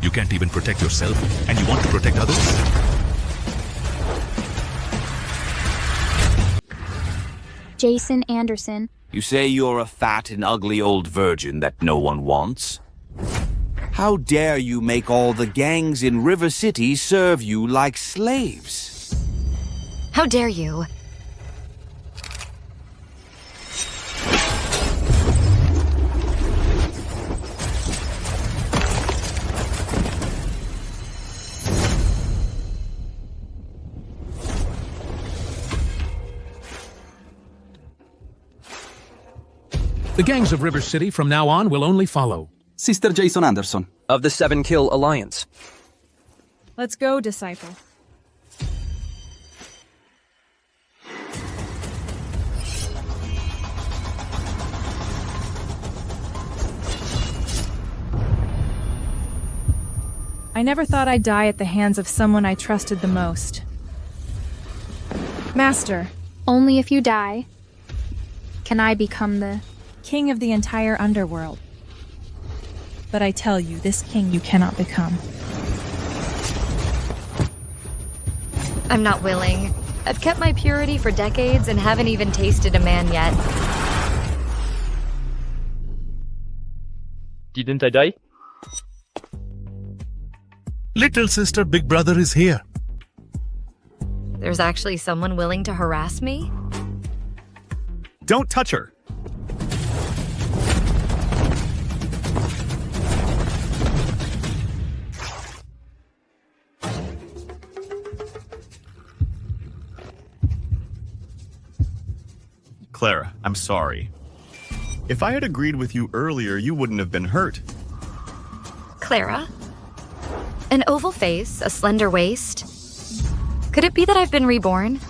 You can't even protect yourself, and you want to protect others? Jason Anderson. You say you're a fat and ugly old virgin that no one wants? How dare you make all the gangs in River City serve you like slaves? How dare you? The gangs of River City from now on will only follow. Sister Jason Anderson. Of the 7-Kill Alliance. Let's go, Disciple. I never thought I'd die at the hands of someone I trusted the most. Master. Only if you die can I become the King of the entire underworld. But I tell you, this king you cannot become. I'm not willing. I've kept my purity for decades and haven't even tasted a man yet. Didn't I die? Little sister, big brother is here. There's actually someone willing to harass me? Don't touch her. Clara, I'm sorry. If I had agreed with you earlier, you wouldn't have been hurt. Clara? An oval face, a slender waist. Could it be that I've been reborn?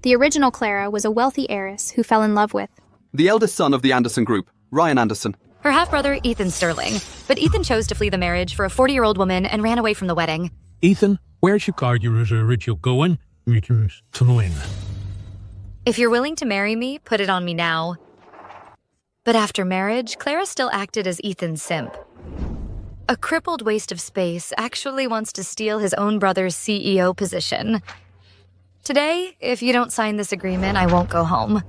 The original Clara was a wealthy heiress who fell in love with The eldest son of the Anderson Group, Ryan Anderson. Her half-brother, Ethan Sterling. But Ethan chose to flee the marriage for a 40-year-old woman and ran away from the wedding. Ethan, where's your car? Your original going? If you're willing to marry me, put it on me now. But after marriage, Clara still acted as Ethan's simp. A crippled waste of space actually wants to steal his own brother's CEO position. Today, if you don't sign this agreement, I won't go home.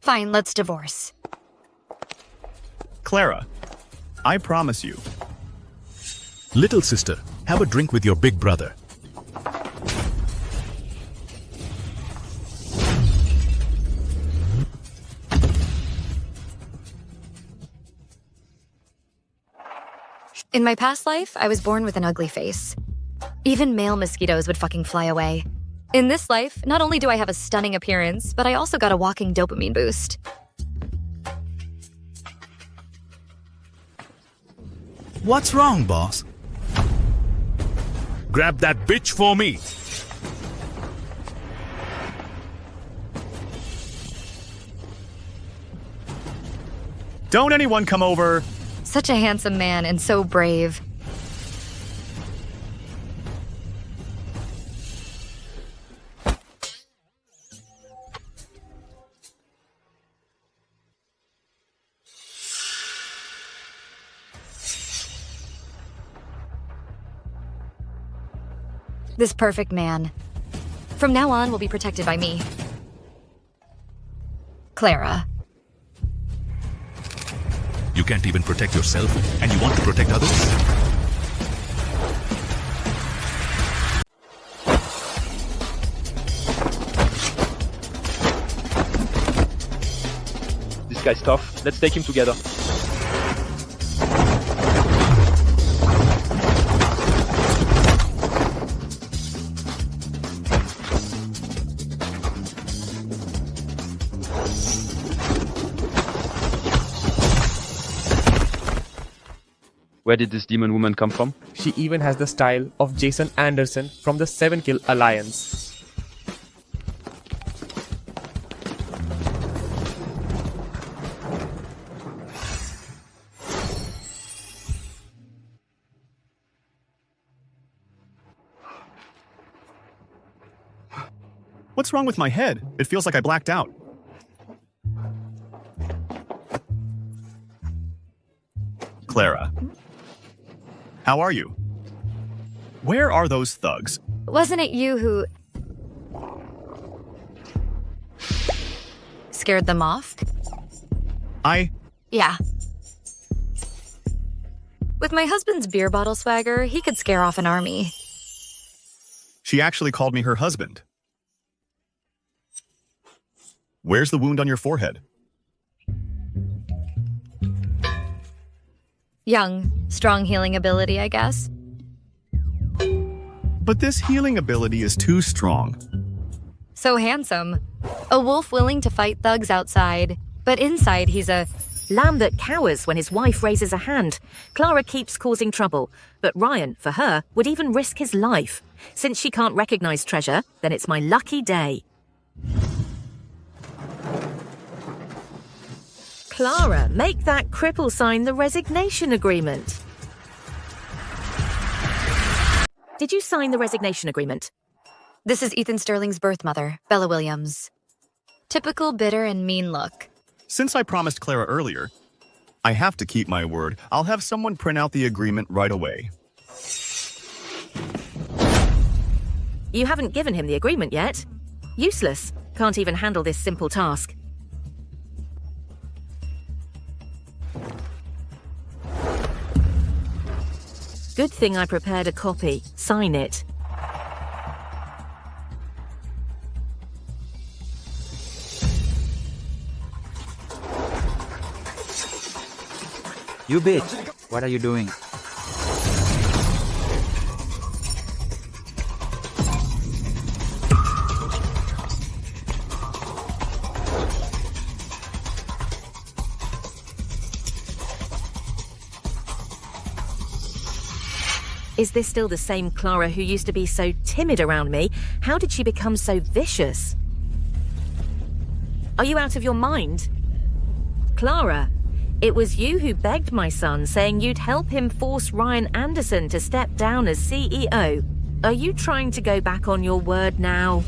Fine, let's divorce. Clara, I promise you. Little sister, have a drink with your big brother. In my past life, I was born with an ugly face. Even male mosquitoes would fucking fly away. In this life, not only do I have a stunning appearance, but I also got a walking dopamine boost. What's wrong, boss? Grab that bitch for me. Don't anyone come over. Such a handsome man and so brave. This perfect man. From now on, will be protected by me. Clara. You can't even protect yourself, and you want to protect others? This guy's tough. Let's take him together. Where did this demon woman come from? She even has the style of Jason Anderson from the 7-Kill Alliance. What's wrong with my head? It feels like I blacked out. Clara, How are you? Where are those thugs? Wasn't it you who scared them off? Yeah. With my husband's beer bottle swagger, he could scare off an army. She actually called me her husband. Where's the wound on your forehead? Young, strong healing ability, I guess. But this healing ability is too strong. So handsome. A wolf willing to fight thugs outside, but inside he's a lamb that cowers when his wife raises a hand. Clara keeps causing trouble, but Ryan, for her, would even risk his life. Since she can't recognize treasure, then it's my lucky day. Clara, make that cripple sign the resignation agreement. Did you sign the resignation agreement? This is Ethan Sterling's birth mother, Bella Williams. Typical bitter and mean look. Since I promised Clara earlier, I have to keep my word. I'll have someone print out the agreement right away. You haven't given him the agreement yet. Useless. Can't even handle this simple task. Good thing I prepared a copy. Sign it. You bitch! What are you doing? Is this still the same Clara who used to be so timid around me? How did she become so vicious? Are you out of your mind? Clara, it was you who begged my son, saying you'd help him force Ryan Anderson to step down as CEO. Are you trying to go back on your word now?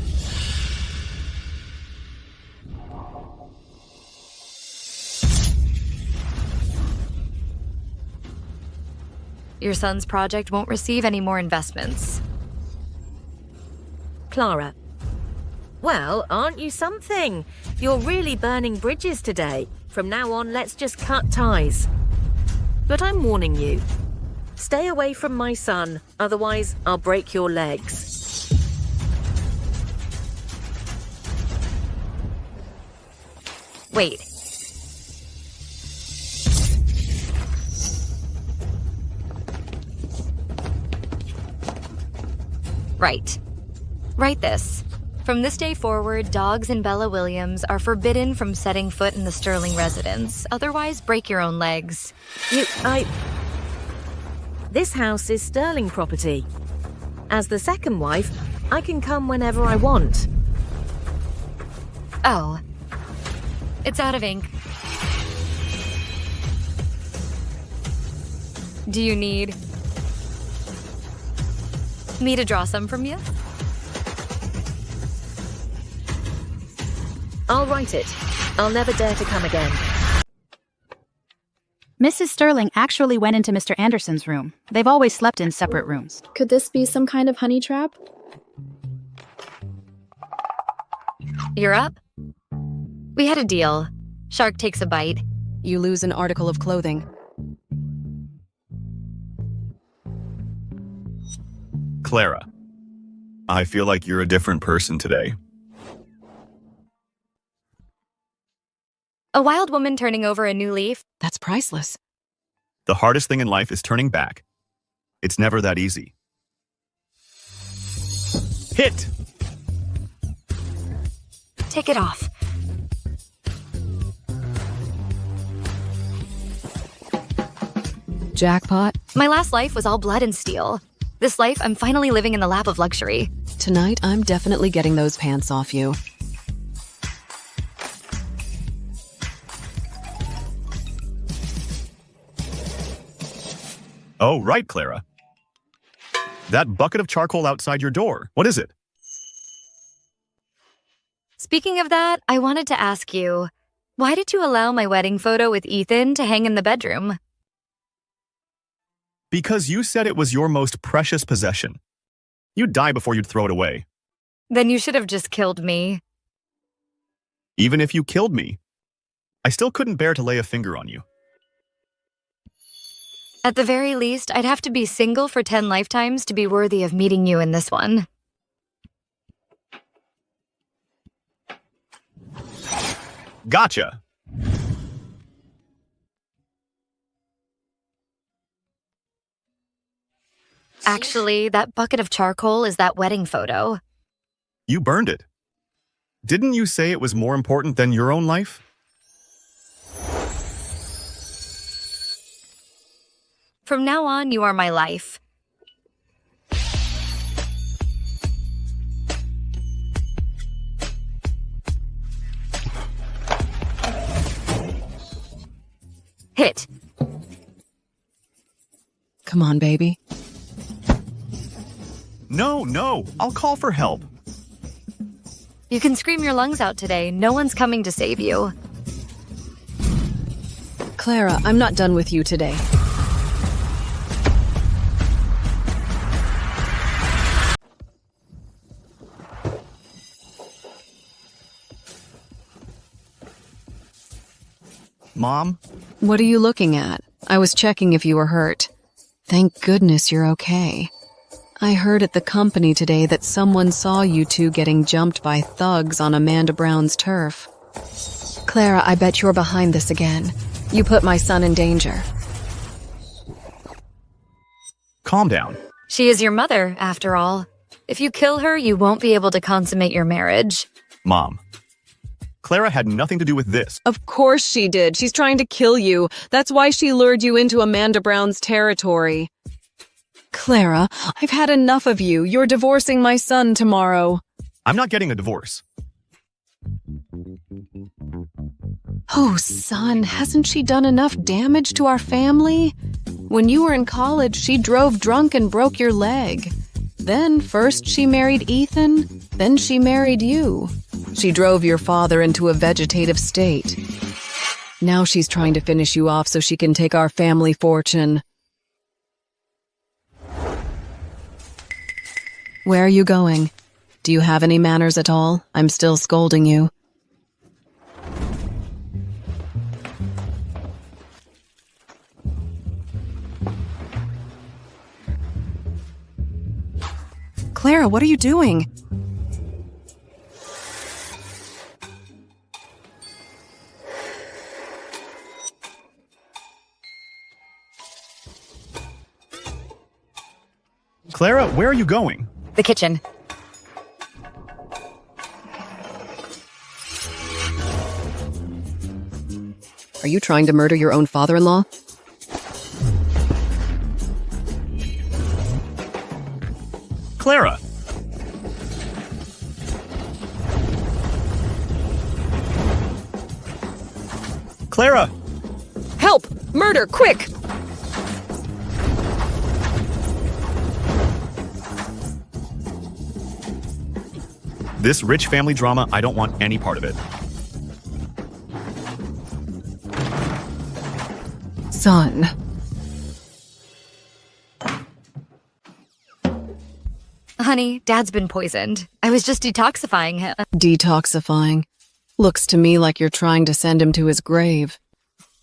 Your son's project won't receive any more investments. Clara. Well, aren't you something? You're really burning bridges today. From now on, let's just cut ties. But I'm warning you. Stay away from my son, otherwise I'll break your legs. Wait. Right. Write this. From this day forward, dogs and Bella Williams are forbidden from setting foot in the Sterling residence. Otherwise, break your own legs. This house is Sterling property. As the second wife, I can come whenever I want. Oh. It's out of ink. Do you need me to draw some from you? I'll write it. I'll never dare to come again. Mrs. Sterling actually went into Mr. Anderson's room. They've always slept in separate rooms. Could this be some kind of honey trap? You're up? We had a deal. Shark takes a bite. You lose an article of clothing. Clara, I feel like you're a different person today. A wild woman turning over a new leaf? That's priceless. The hardest thing in life is turning back. It's never that easy. Hit! Take it off. Jackpot. My last life was all blood and steel. This life, I'm finally living in the lap of luxury. Tonight, I'm definitely getting those pants off you. Oh, right, Clara. That bucket of charcoal outside your door, what is it? Speaking of that, I wanted to ask you, why did you allow my wedding photo with Ethan to hang in the bedroom? Because you said it was your most precious possession. You'd die before you'd throw it away. Then you should have just killed me. Even if you killed me, I still couldn't bear to lay a finger on you. At the very least, I'd have to be single for 10 lifetimes to be worthy of meeting you in this one. Gotcha. Actually, that bucket of charcoal is that wedding photo. You burned it. Didn't you say it was more important than your own life? From now on, you are my life. Hit. Come on, baby. No, I'll call for help. You can scream your lungs out today. No one's coming to save you. Clara, I'm not done with you today. Mom? What are you looking at? I was checking if you were hurt. Thank goodness you're okay. I heard at the company today that someone saw you two getting jumped by thugs on Amanda Brown's turf. Clara, I bet you're behind this again. You put my son in danger. Calm down. She is your mother, after all. If you kill her, you won't be able to consummate your marriage. Mom. Clara had nothing to do with this. Of course she did. She's trying to kill you. That's why she lured you into Amanda Brown's territory. Clara, I've had enough of you. You're divorcing my son tomorrow. I'm not getting a divorce. Oh, son, hasn't she done enough damage to our family? When you were in college, she drove drunk and broke your leg. Then first she married Ethan, then she married you. She drove your father into a vegetative state. Now she's trying to finish you off so she can take our family fortune. Where are you going? Do you have any manners at all? I'm still scolding you. Clara, what are you doing? Clara, where are you going? The kitchen. Are you trying to murder your own father-in-law? Clara! Clara! Help! Murder, quick! This rich family drama, I don't want any part of it. Son. Honey, Dad's been poisoned. I was just detoxifying him. Detoxifying. Looks to me like you're trying to send him to his grave.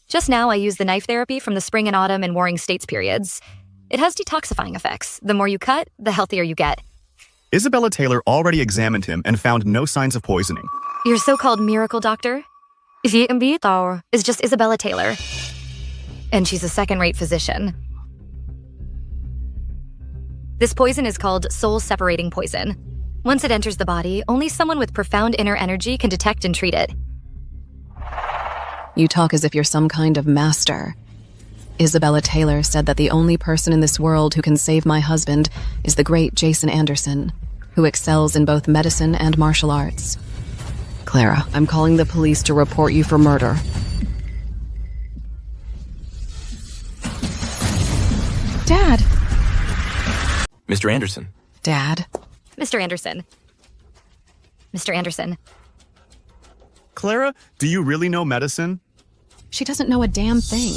Just now, I used the knife therapy from the spring and autumn and warring states periods. It has detoxifying effects. The more you cut, the healthier you get. Isabella Taylor already examined him and found no signs of poisoning. Your so-called miracle doctor? Is just Isabella Taylor. And she's a second-rate physician. This poison is called soul-separating poison. Once it enters the body, only someone with profound inner energy can detect and treat it. You talk as if you're some kind of master. Isabella Taylor said that the only person in this world who can save my husband is the great Jason Anderson, who excels in both medicine and martial arts. Clara, I'm calling the police to report you for murder. Dad! Mr. Anderson. Dad? Mr. Anderson. Mr. Anderson. Clara, do you really know medicine? She doesn't know a damn thing.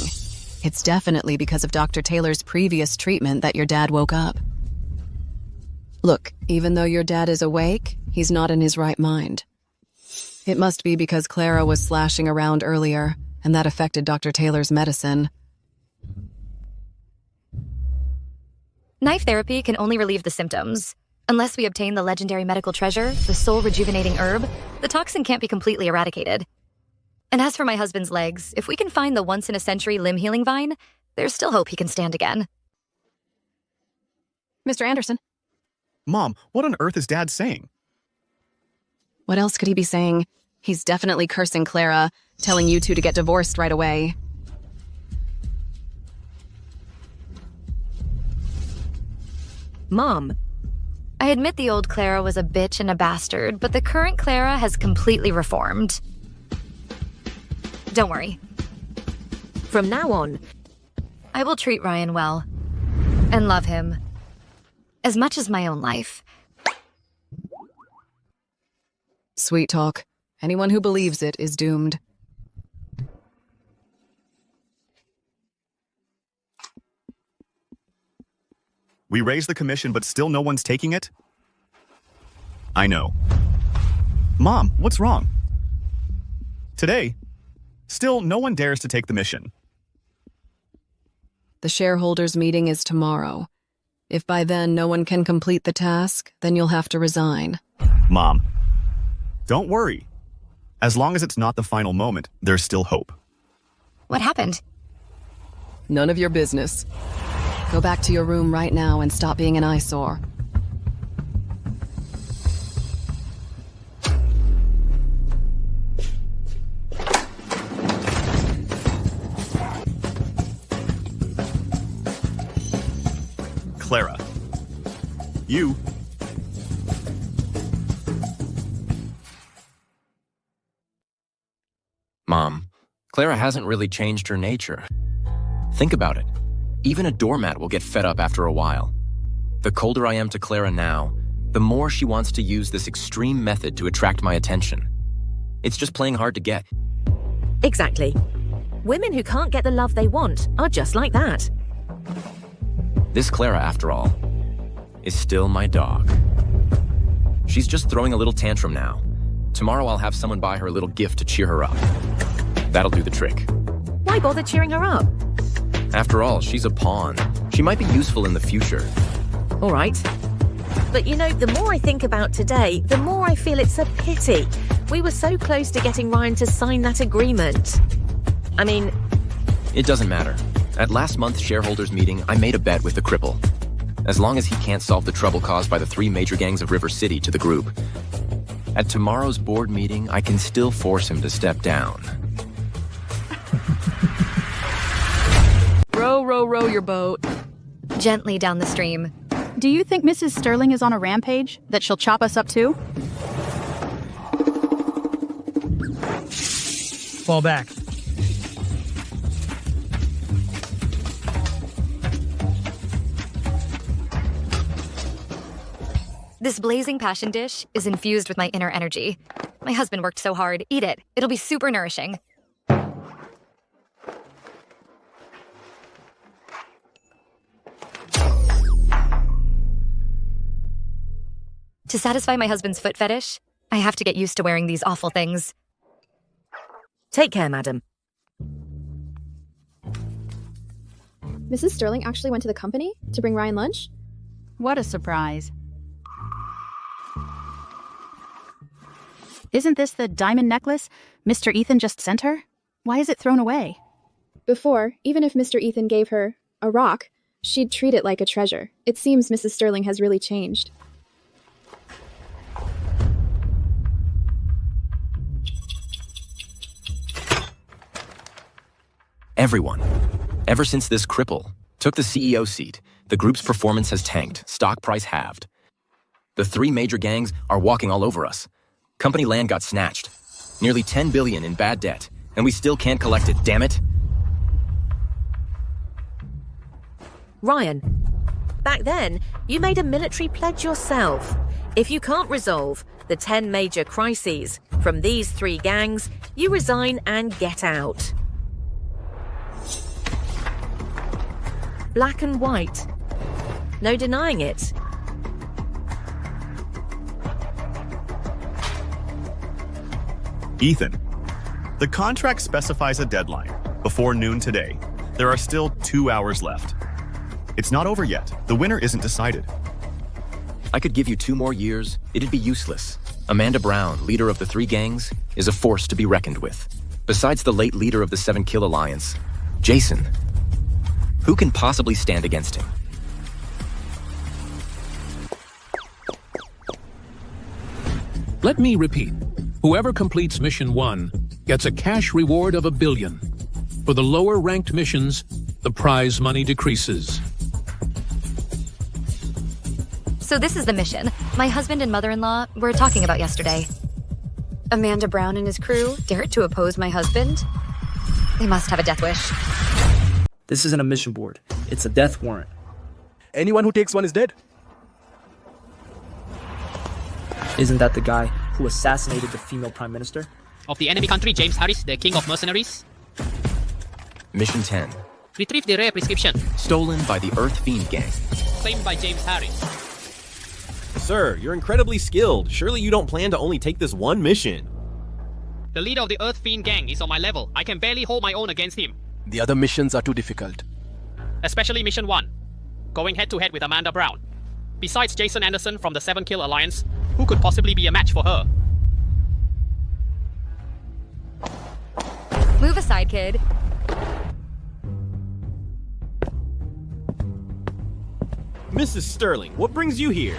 It's definitely because of Dr. Taylor's previous treatment that your dad woke up. Look, even though your dad is awake, he's not in his right mind. It must be because Clara was slashing around earlier, and that affected Dr. Taylor's medicine. Knife therapy can only relieve the symptoms. Unless we obtain the legendary medical treasure, the soul rejuvenating herb, the toxin can't be completely eradicated. And as for my husband's legs, if we can find the once-in-a-century limb healing vine, there's still hope he can stand again. Mr. Anderson? Mom, what on earth is Dad saying? What else could he be saying? He's definitely cursing Clara, telling you two to get divorced right away. Mom. I admit the old Clara was a bitch and a bastard, but the current Clara has completely reformed. Don't worry. From now on, I will treat Ryan well. And love him. As much as my own life. Sweet talk. Anyone who believes it is doomed. We raised the commission, but still no one's taking it? I know. Mom, what's wrong? Today, still no one dares to take the mission. The shareholders' meeting is tomorrow. If by then no one can complete the task, then you'll have to resign. Mom, don't worry. As long as it's not the final moment, there's still hope. What happened? None of your business. Go back to your room right now and stop being an eyesore. Clara. You. Mom, Clara hasn't really changed her nature. Think about it. Even a doormat will get fed up after a while. The colder I am to Clara now, the more she wants to use this extreme method to attract my attention. It's just playing hard to get. Exactly. Women who can't get the love they want are just like that. This Clara, after all, is still my dog. She's just throwing a little tantrum now. Tomorrow I'll have someone buy her a little gift to cheer her up. That'll do the trick. Why bother cheering her up? After all, she's a pawn. She might be useful in the future. All right. But you know, the more I think about today, the more I feel it's a pity. We were so close to getting Ryan to sign that agreement. I mean... It doesn't matter. At last month's shareholders meeting, I made a bet with the cripple. As long as he can't solve the trouble caused by the 3 major gangs of River City to the group. At tomorrow's board meeting, I can still force him to step down. Row your boat. Gently down the stream. Do you think Mrs. Sterling is on a rampage? That she'll chop us up too? Fall back. This blazing passion dish is infused with my inner energy. My husband worked so hard. Eat it. It'll be super nourishing. To satisfy my husband's foot fetish, I have to get used to wearing these awful things. Take care, madam. Mrs. Sterling actually went to the company to bring Ryan lunch? What a surprise. Isn't this the diamond necklace Mr. Ethan just sent her? Why is it thrown away? Before, even if Mr. Ethan gave her a rock, she'd treat it like a treasure. It seems Mrs. Sterling has really changed. Everyone, ever since this cripple took the CEO seat, the group's performance has tanked, stock price halved. The 3 major gangs are walking all over us. Company land got snatched. Nearly $10 billion in bad debt, and we still can't collect it, damn it. Ryan, back then, you made a military pledge yourself. If you can't resolve the 10 major crises from these 3 gangs, you resign and get out. Black and white. No denying it. Ethan, the contract specifies a deadline. Before noon today. There are still 2 hours left. It's not over yet. The winner isn't decided. I could give you 2 more years. It'd be useless. Amanda Brown, leader of the 3 gangs, is a force to be reckoned with. Besides the late leader of the 7-Kill Alliance, Jason. Who can possibly stand against him? Let me repeat. Whoever completes Mission 1 gets a cash reward of $1 billion. For the lower-ranked missions, the prize money decreases. So this is the mission my husband and mother-in-law were talking about yesterday. Amanda Brown and his crew dared to oppose my husband? They must have a death wish. This isn't a mission board. It's a death warrant. Anyone who takes one is dead. Isn't that the guy who assassinated the female prime minister? Of the enemy country, James Harris, the king of mercenaries. Mission 10. Retrieve the rare prescription. Stolen by the Earth Fiend gang. Claimed by James Harris. Sir, you're incredibly skilled. Surely you don't plan to only take this one mission. The leader of the Earth Fiend gang is on my level. I can barely hold my own against him. The other missions are too difficult. Especially Mission 1. Going head-to-head with Amanda Brown. Besides Jason Anderson from the 7-Kill Alliance, who could possibly be a match for her? Move aside, kid. Mrs. Sterling, what brings you here?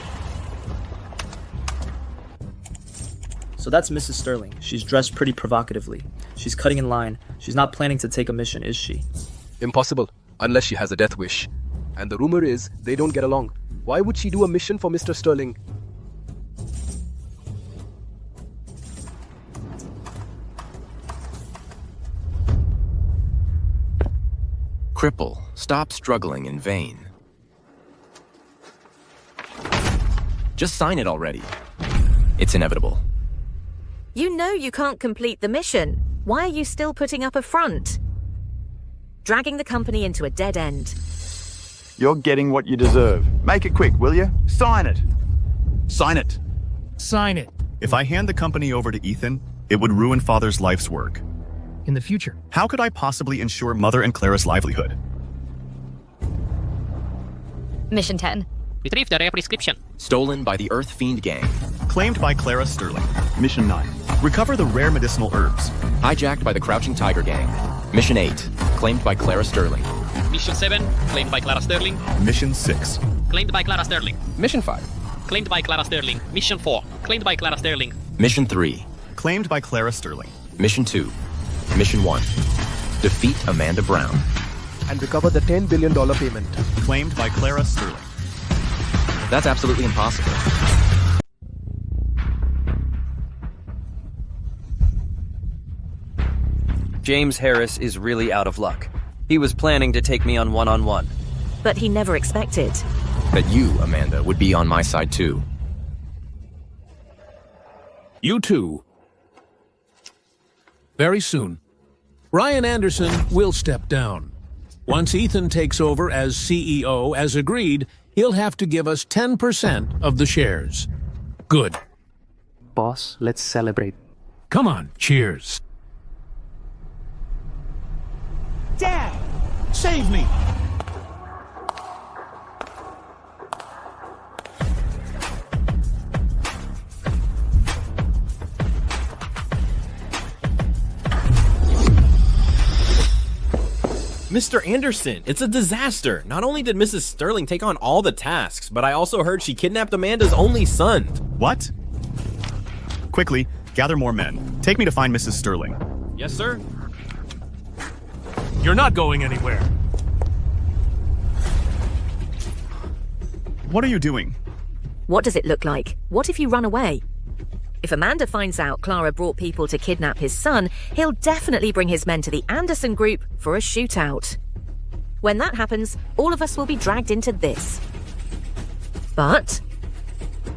So that's Mrs. Sterling. She's dressed pretty provocatively. She's cutting in line. She's not planning to take a mission, is she? Impossible, unless she has a death wish. And the rumor is they don't get along. Why would she do a mission for Mr. Sterling? Cripple, stop struggling in vain. Just sign it already. It's inevitable. You know you can't complete the mission. Why are you still putting up a front? Dragging the company into a dead end. You're getting what you deserve. Make it quick, will you? Sign it. Sign it. Sign it. If I hand the company over to Ethan, it would ruin Father's life's work. In the future. How could I possibly ensure Mother and Clara's livelihood? Mission 10. Retrieve the rare prescription. Stolen by the Earth Fiend gang. Claimed by Clara Sterling. Mission 9. Recover the rare medicinal herbs. Hijacked by the Crouching Tiger gang. Mission 8. Claimed by Clara Sterling. Mission 7. Claimed by Clara Sterling. Mission 6. Claimed by Clara Sterling. Mission 5. Claimed by Clara Sterling. Mission 4. Claimed by Clara Sterling. Mission 3. Claimed by Clara Sterling. Mission 2. Mission 1. Defeat Amanda Brown. And recover the $10 billion payment. Claimed by Clara Sterling. That's absolutely impossible. James Harris is really out of luck. He was planning to take me on one-on-one. But he never expected. That you, Amanda, would be on my side too. You too. Very soon. Ryan Anderson will step down. Once Ethan takes over as CEO, as agreed, he'll have to give us 10% of the shares. Good. Boss, let's celebrate. Come on, cheers. Dad! Save me! Mr. Anderson, it's a disaster. Not only did Mrs. Sterling take on all the tasks, but I also heard she kidnapped Amanda's only son. What? Quickly, gather more men. Take me to find Mrs. Sterling. Yes, sir. You're not going anywhere. What are you doing? What does it look like? What if you run away? If Amanda finds out Clara brought people to kidnap his son, he'll definitely bring his men to the Anderson group for a shootout. When that happens, all of us will be dragged into this. But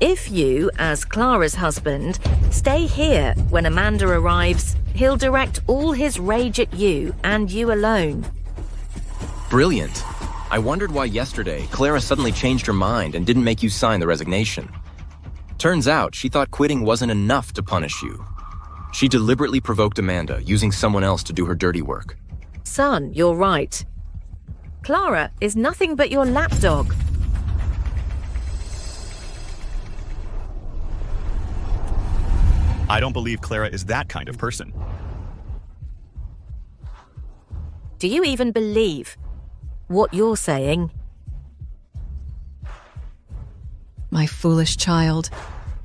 if you, as Clara's husband, stay here when Amanda arrives, he'll direct all his rage at you and you alone. Brilliant. I wondered why yesterday Clara suddenly changed her mind and didn't make you sign the resignation. Turns out she thought quitting wasn't enough to punish you. She deliberately provoked Amanda, using someone else to do her dirty work. Son, you're right. Clara is nothing but your lapdog. I don't believe Clara is that kind of person. Do you even believe what you're saying? My foolish child.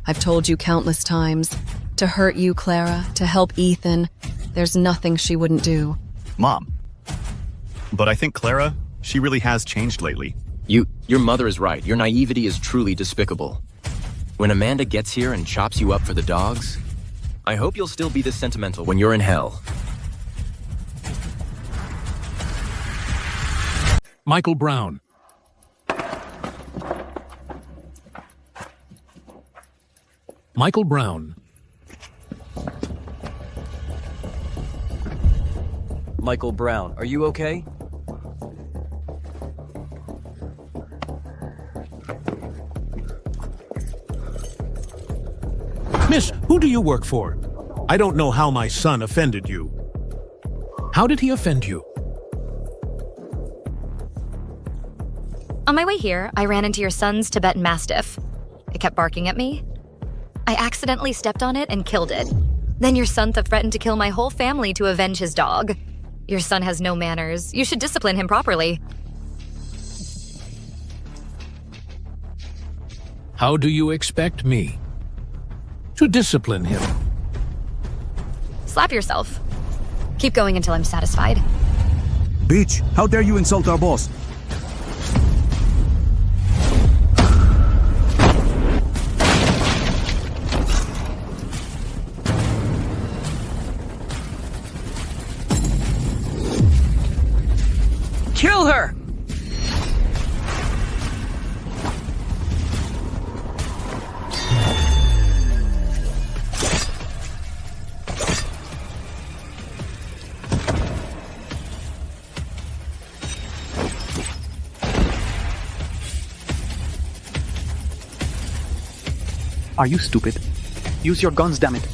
I've told you countless times. To hurt you, Clara, to help Ethan, there's nothing she wouldn't do. Mom. But I think Clara, she really has changed lately. Your mother is right. Your naivety is truly despicable. When Amanda gets here and chops you up for the dogs, I hope you'll still be this sentimental when you're in hell. Michael Brown. Michael Brown. Michael Brown, are you okay? Miss, who do you work for? I don't know how my son offended you. How did he offend you? On my way here, I ran into your son's Tibetan Mastiff. It kept barking at me. I accidentally stepped on it and killed it. Then your son threatened to kill my whole family to avenge his dog. Your son has no manners. You should discipline him properly. How do you expect me to discipline him? Slap yourself. Keep going until I'm satisfied. Bitch, how dare you insult our boss? Kill her! Are you stupid? Use your guns, damn it.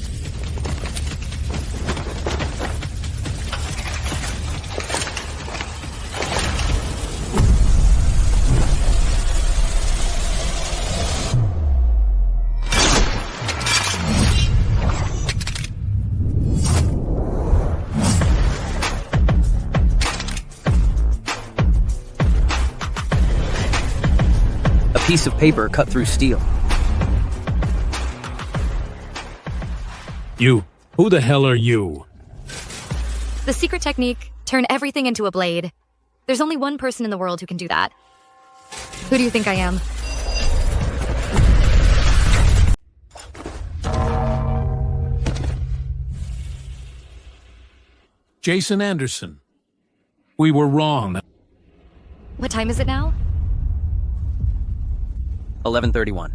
A piece of paper cut through steel. You. Who the hell are you? The secret technique, turn everything into a blade. There's only one person in the world who can do that. Who do you think I am? Jason Anderson. We were wrong. What time is it now? 11:31.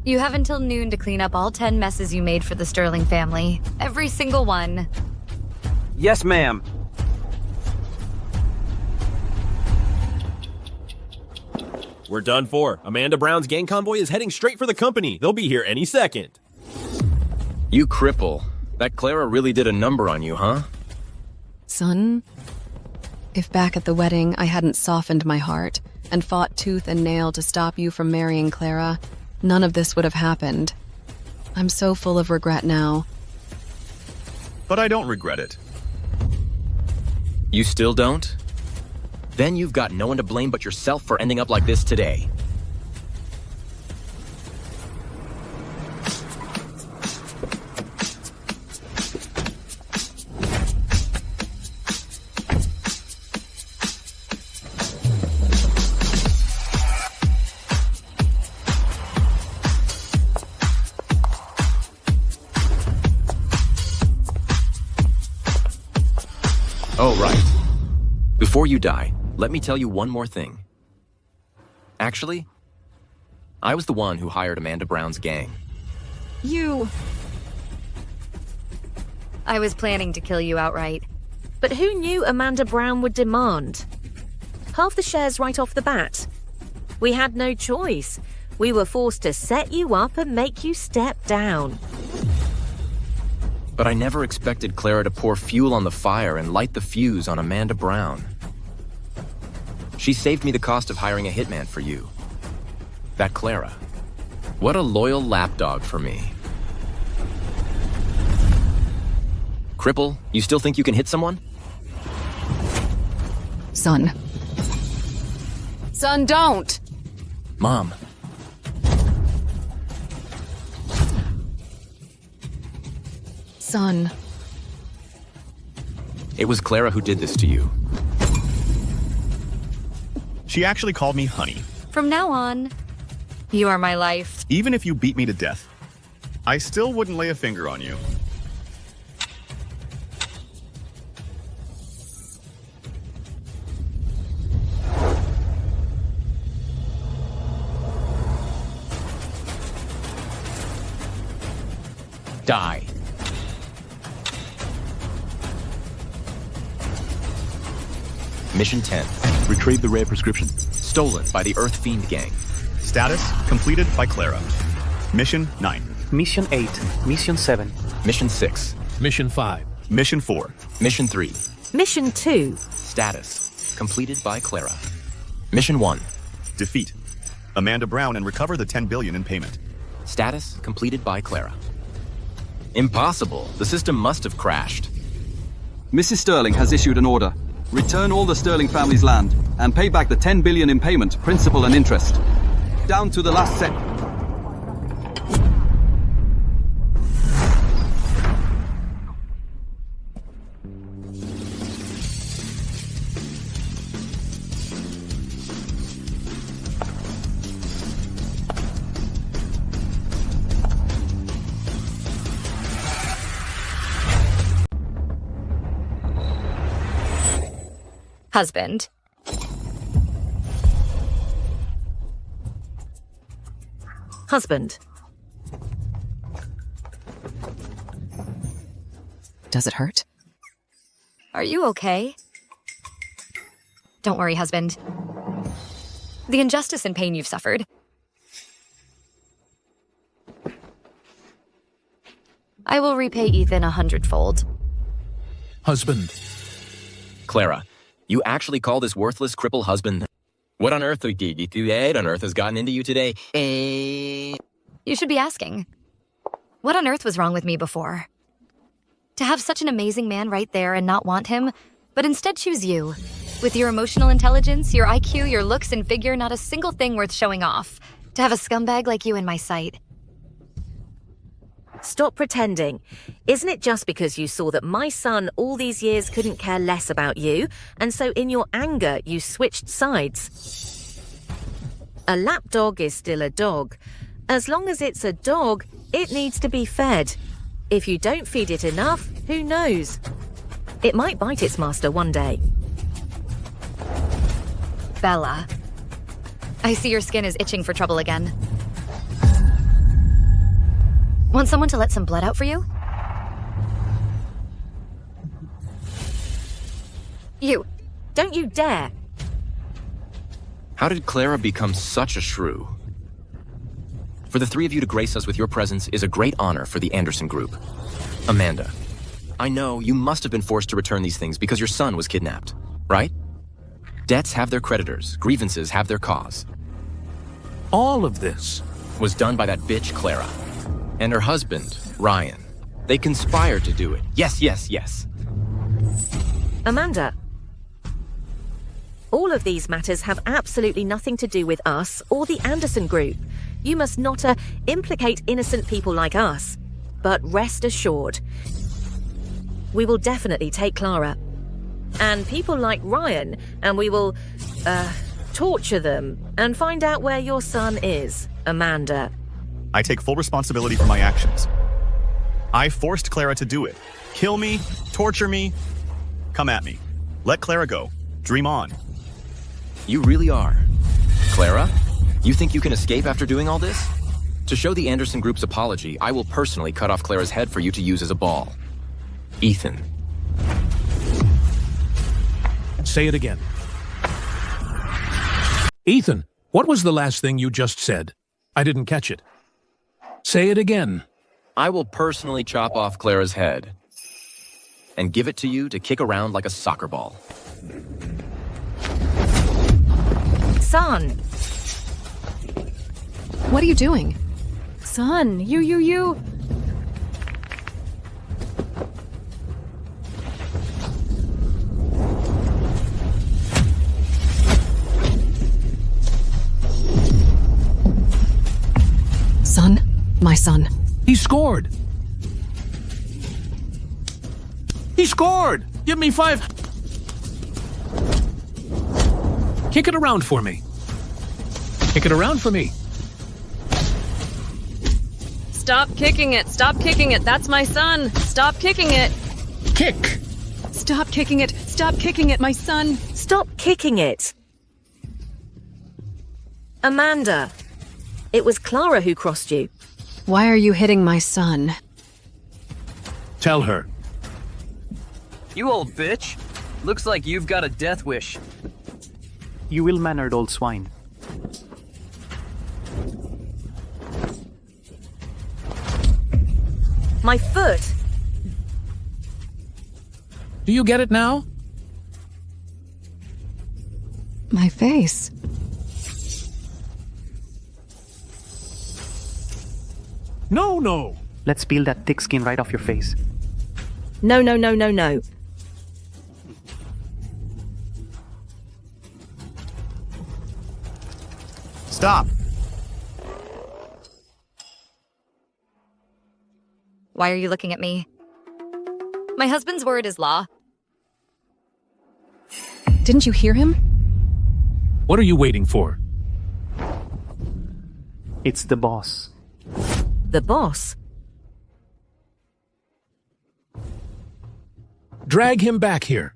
You have until noon to clean up all 10 messes you made for the Sterling family. Every single one. Yes, ma'am. We're done for. Amanda Brown's gang convoy is heading straight for the company. They'll be here any second. You cripple. That Clara really did a number on you, huh? Son, if back at the wedding I hadn't softened my heart and fought tooth and nail to stop you from marrying Clara, none of this would have happened. I'm so full of regret now. But I don't regret it. You still don't? Then you've got no one to blame but yourself for ending up like this today. Oh, right. Before you die, let me tell you one more thing. Actually, I was the one who hired Amanda Brown's gang. You... I was planning to kill you outright. But who knew Amanda Brown would demand? half the shares right off the bat. We had no choice. We were forced to set you up and make you step down. But I never expected Clara to pour fuel on the fire and light the fuse on Amanda Brown. She saved me the cost of hiring a hitman for you. That Clara. What a loyal lapdog for me. Cripple, you still think you can hit someone? Son. Son, don't! Mom. Son. It was Clara who did this to you. She actually called me honey. From now on, you are my life. Even if you beat me to death, I still wouldn't lay a finger on you. Die. Mission 10. Retrieve the rare prescription. Stolen by the Earth Fiend Gang. Status completed by Clara. Mission 9. Mission 8. Mission 7. Mission 6. Mission 5. Mission 4. Mission 3. Mission 2. Status completed by Clara. Mission 1. Defeat Amanda Brown and recover the $10 billion in payment. Status completed by Clara. Impossible. The system must have crashed. Mrs. Sterling has issued an order. Return all the Sterling family's land and pay back the $10 billion in payment, principal and interest. Down to the last cent. Husband. Husband. Does it hurt? Are you okay? Don't worry, husband. The injustice and pain you've suffered. I will repay Ethan 100-fold. Husband. Clara, you actually call this worthless cripple husband? What on earth has gotten into you today? You should be asking. What on earth was wrong with me before? To have such an amazing man right there and not want him, but instead choose you. With your emotional intelligence, your IQ, your looks and figure, not a single thing worth showing off. To have a scumbag like you in my sight. Stop pretending. Isn't it just because you saw that my son all these years couldn't care less about you, and so in your anger you switched sides? A lapdog is still a dog. As long as it's a dog, it needs to be fed. If you don't feed it enough, who knows? It might bite its master one day. Bella. I see your skin is itching for trouble again. Want someone to let some blood out for you? You. Don't you dare. How did Clara become such a shrew? For the three of you to grace us with your presence is a great honor for the Anderson Group. Amanda, I know you must have been forced to return these things because your son was kidnapped, right? Debts have their creditors, grievances have their cause. All of this was done by that bitch Clara and her husband, Ryan. They conspired to do it. Yes, yes, yes. Amanda, all of these matters have absolutely nothing to do with us or the Anderson Group. You must not implicate innocent people like us. But rest assured, we will definitely take Clara. And people like Ryan, and we will, torture them and find out where your son is, Amanda. I take full responsibility for my actions. I forced Clara to do it. Kill me, torture me, come at me. Let Clara go. Dream on. You really are. Clara, you think you can escape after doing all this? To show the Anderson Group's apology, I will personally cut off Clara's head for you to use as a ball. Ethan. Say it again. Ethan, what was the last thing you just said? I didn't catch it. Say it again. I will personally chop off Clara's head and give it to you to kick around like a soccer ball. Son! What are you doing? Son, you. Son, my son. He scored. He scored! Give me 5. Kick it around for me. Kick it around for me. Stop kicking it. Stop kicking it. That's my son. Stop kicking it. Kick! Stop kicking it. Stop kicking it, my son. Stop kicking it. Amanda, it was Clara who crossed you. Why are you hitting my son? Tell her. You old bitch. Looks like you've got a death wish. You ill-mannered old swine. My foot! Do you get it now? My face. No. Let's peel that thick skin right off your face. No. Stop! Why are you looking at me? My husband's word is law. Didn't you hear him? What are you waiting for? It's the boss. The boss? Drag him back here.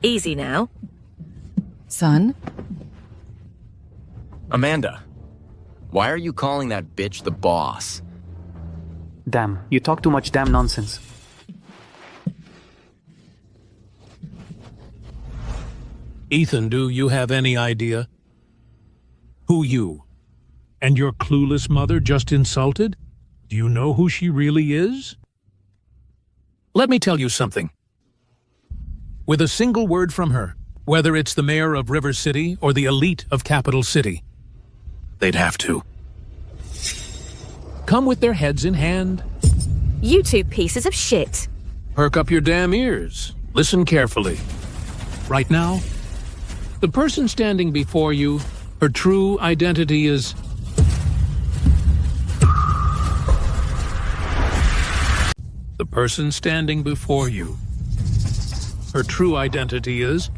Easy now. Son? Amanda, why are you calling that bitch the boss? Damn, you talk too much damn nonsense. Ethan, do you have any idea who you and your clueless mother just insulted? Do you know who she really is? Let me tell you something. With a single word from her, whether it's the mayor of River City or the elite of Capital City, they'd have to come with their heads in hand. You two pieces of shit. Perk up your damn ears. Listen carefully. Right now, the person standing before you, her true identity is... The person standing before you, her true identity is...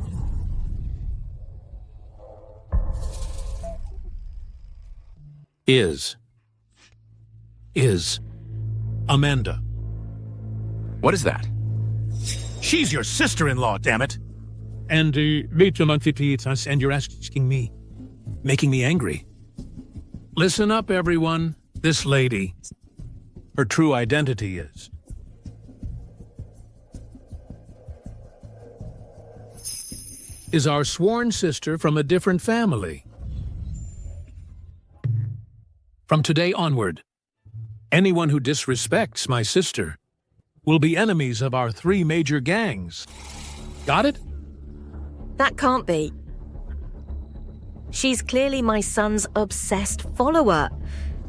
Is Amanda. What is that? She's your sister-in-law, damn it! And and you're asking me, making me angry. Listen up, everyone. This lady, her true identity is our sworn sister from a different family. From today onward, anyone who disrespects my sister will be enemies of our 3 major gangs. Got it? That can't be. She's clearly my son's obsessed follower.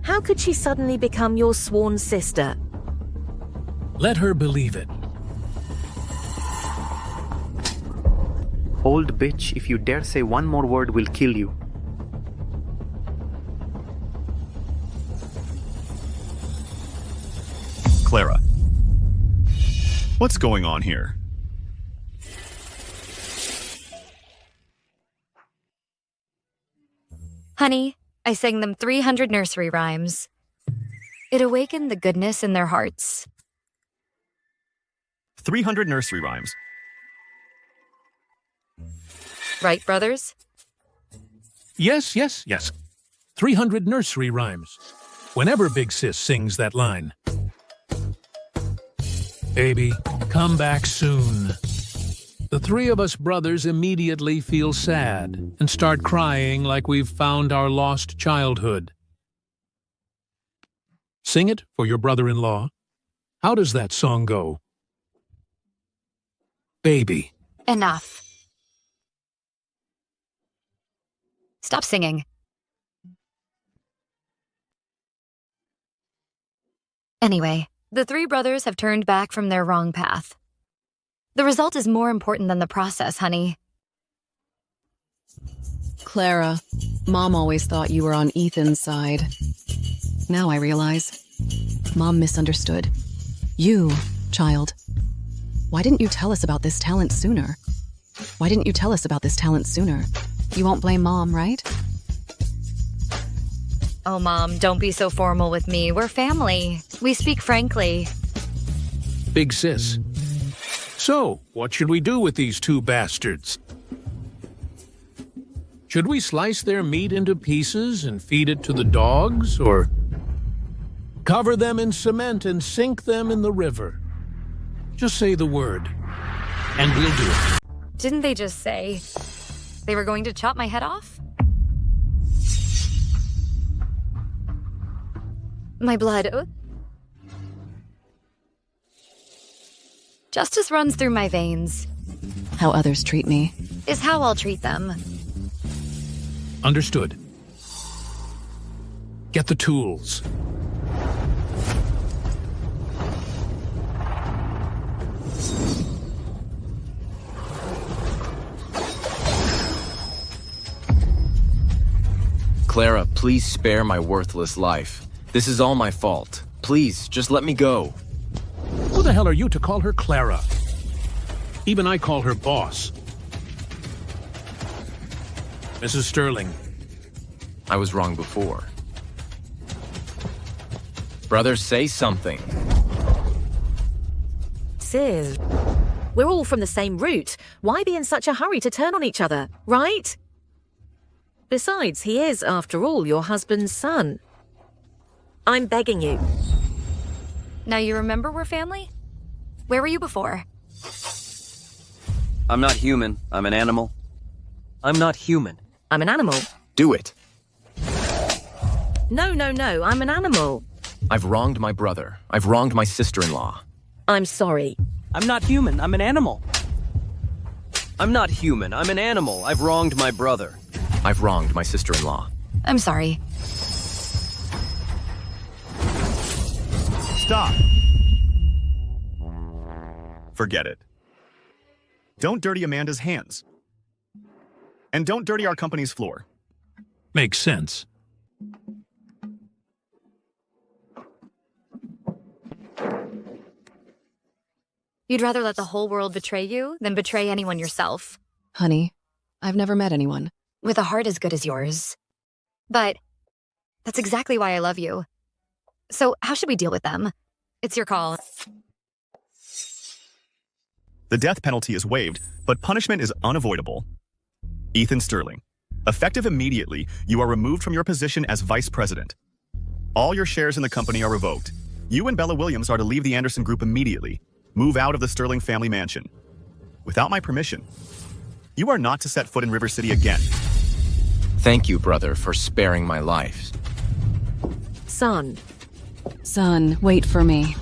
How could she suddenly become your sworn sister? Let her believe it. Old bitch, if you dare say one more word, we'll kill you. Clara. What's going on here? Honey, I sang them 300 nursery rhymes. It awakened the goodness in their hearts. 300 nursery rhymes. Right, brothers? Yes. 300 nursery rhymes. Whenever Big Sis sings that line. Baby, come back soon. The three of us brothers immediately feel sad and start crying like we've found our lost childhood. Sing it for your brother-in-law. How does that song go? Baby. Enough. Stop singing. Anyway, the three brothers have turned back from their wrong path. The result is more important than the process, honey. Clara, Mom always thought you were on Ethan's side. Now I realize. Mom misunderstood. You, child. Why didn't you tell us about this talent sooner? Why didn't you tell us about this talent sooner? You won't blame Mom, right? Oh, Mom, don't be so formal with me. We're family. We speak frankly. Big sis. So, what should we do with these two bastards? Should we slice their meat into pieces and feed it to the dogs, or cover them in cement and sink them in the river? Just say the word, and we'll do it. Didn't they just say they were going to chop my head off? My blood. Justice runs through my veins. How others treat me is how I'll treat them. Understood. Get the tools. Clara, please spare my worthless life. This is all my fault. Please, just let me go. Who the hell are you to call her Clara? Even I call her boss. Mrs. Sterling. I was wrong before. Brother, say something. Sis, we're all from the same root. Why be in such a hurry to turn on each other, right? Besides, he is, after all, your husband's son. I'm begging you. Now you remember we're family? Where were you before? I'm not human. I'm an animal. I'm not human. I'm an animal. Do it. No, I'm an animal. I've wronged my brother. I've wronged my sister-in-law. I'm sorry. I'm not human. I'm an animal. I'm not human. I'm an animal. I've wronged my brother. I've wronged my sister-in-law. I'm sorry. Stop. Forget it. Don't dirty Amanda's hands. And don't dirty our company's floor. Makes sense. You'd rather let the whole world betray you than betray anyone yourself. Honey, I've never met anyone with a heart as good as yours. But that's exactly why I love you. So how should we deal with them? It's your call. The death penalty is waived, but punishment is unavoidable. Ethan Sterling, effective immediately, you are removed from your position as vice president. All your shares in the company are revoked. You and Bella Williams are to leave the Anderson Group immediately. Move out of the Sterling family mansion. Without my permission, you are not to set foot in River City again. Thank you, brother, for sparing my life. Son, wait for me.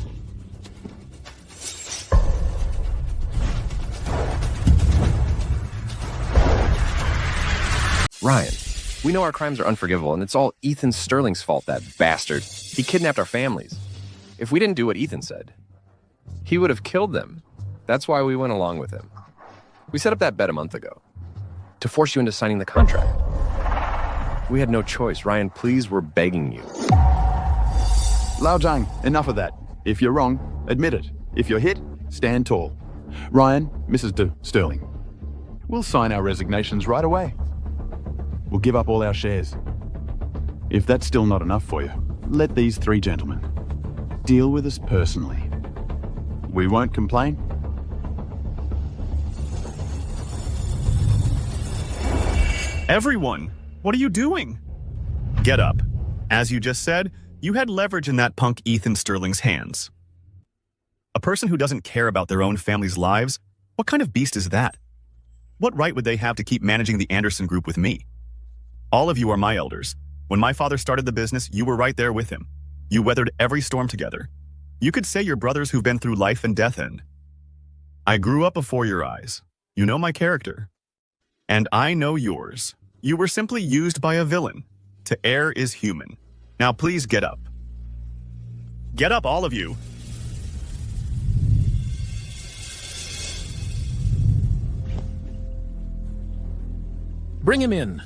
Ryan, we know our crimes are unforgivable, and it's all Ethan Sterling's fault, that bastard. He kidnapped our families. If we didn't do what Ethan said, he would have killed them. That's why we went along with him. We set up that bet a month ago, to force you into signing the contract. We had no choice. Ryan, please, we're begging you. Lao Zhang, enough of that. If you're wrong, admit it. If you're hit, stand tall. Ryan, Mrs. de Sterling, we'll sign our resignations right away. We'll give up all our shares. If that's still not enough for you, let these three gentlemen deal with us personally. We won't complain. Everyone, what are you doing? Get up. As you just said, you had leverage in that punk Ethan Sterling's hands. A person who doesn't care about their own family's lives? What kind of beast is that? What right would they have to keep managing the Anderson group with me? All of you are my elders. When my father started the business, you were right there with him. You weathered every storm together. You could say you're brothers who've been through life and death, and I grew up before your eyes. You know my character. And I know yours. You were simply used by a villain. To err is human. Now please get up. Get up, all of you. Bring him in.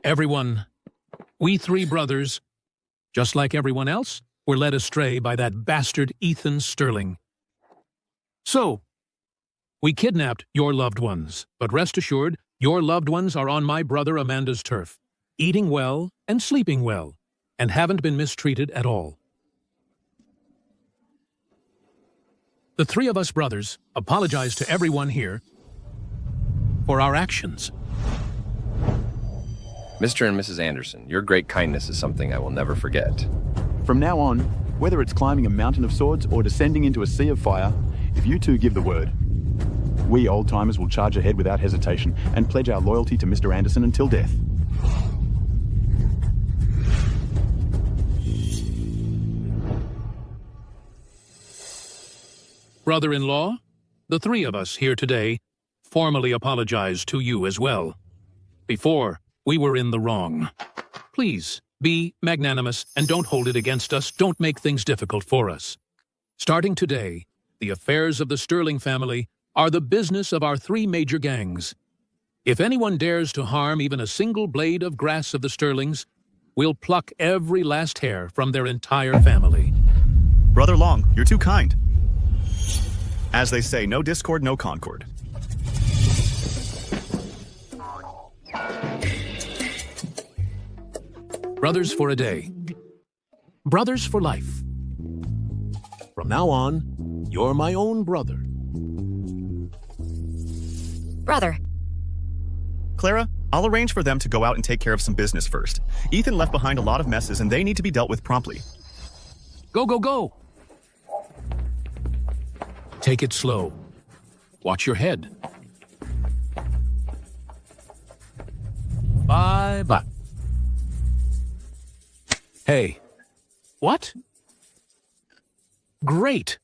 Everyone, we three brothers, just like everyone else, were led astray by that bastard Ethan Sterling. So, we kidnapped your loved ones, but rest assured, your loved ones are on my brother Amanda's turf, eating well and sleeping well, and haven't been mistreated at all. The three of us brothers apologize to everyone here for our actions. Mr. and Mrs. Anderson, your great kindness is something I will never forget. From now on, whether it's climbing a mountain of swords or descending into a sea of fire, if you two give the word, we old-timers will charge ahead without hesitation and pledge our loyalty to Mr. Anderson until death. Brother-in-law, the three of us here today formally apologize to you as well. Before, we were in the wrong. Please, be magnanimous and don't hold it against us. Don't make things difficult for us. Starting today, the affairs of the Sterling family are the business of our three major gangs. If anyone dares to harm even a single blade of grass of the Sterlings, we'll pluck every last hair from their entire family. Brother Long, you're too kind. As they say, no discord, no concord. Brothers for a day. Brothers for life. From now on, you're my own brother. Brother. Clara, I'll arrange for them to go out and take care of some business first. Ethan left behind a lot of messes and they need to be dealt with promptly. Go, go, go! Take it slow. Watch your head. Bye-bye. Hey. What? Great.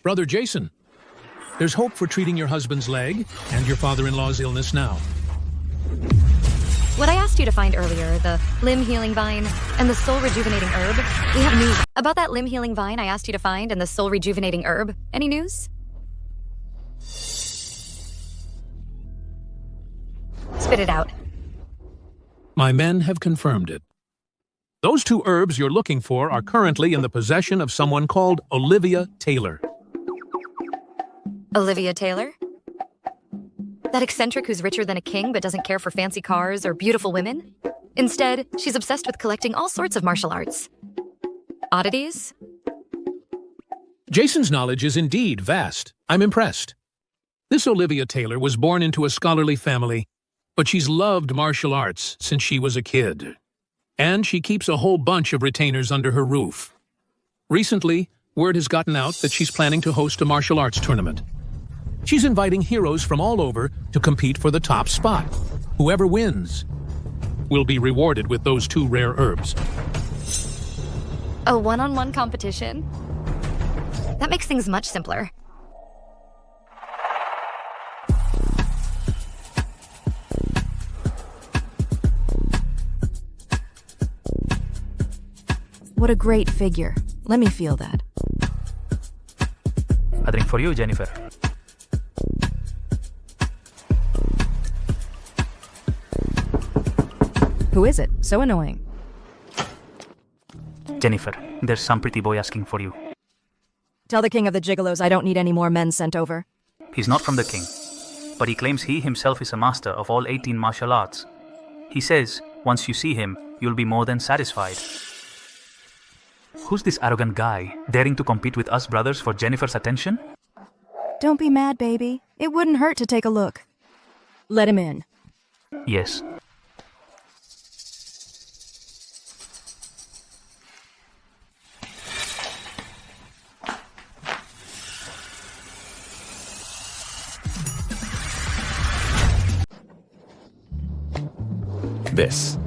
Brother Jason, there's hope for treating your husband's leg and your father-in-law's illness now. What I asked you to find earlier, the limb healing vine and the soul rejuvenating herb, we have news. About that limb healing vine I asked you to find and the soul rejuvenating herb, any news? Spit it out. My men have confirmed it. Those two herbs you're looking for are currently in the possession of someone called Olivia Taylor. Olivia Taylor? That eccentric who's richer than a king but doesn't care for fancy cars or beautiful women? Instead, she's obsessed with collecting all sorts of martial arts. Oddities? Jason's knowledge is indeed vast. I'm impressed. This Olivia Taylor was born into a scholarly family, but she's loved martial arts since she was a kid. And she keeps a whole bunch of retainers under her roof. Recently, word has gotten out that she's planning to host a martial arts tournament. She's inviting heroes from all over to compete for the top spot. Whoever wins will be rewarded with those two rare herbs. A one-on-one competition? That makes things much simpler. What a great figure. Let me feel that. A drink for you, Jennifer. Who is it? So annoying. Jennifer, there's some pretty boy asking for you. Tell the king of the gigolos I don't need any more men sent over. He's not from the king, but he claims he himself is a master of all 18 martial arts. He says, once you see him, you'll be more than satisfied. Who's this arrogant guy, daring to compete with us brothers for Jennifer's attention? Don't be mad, baby. It wouldn't hurt to take a look. Let him in. Yes. this.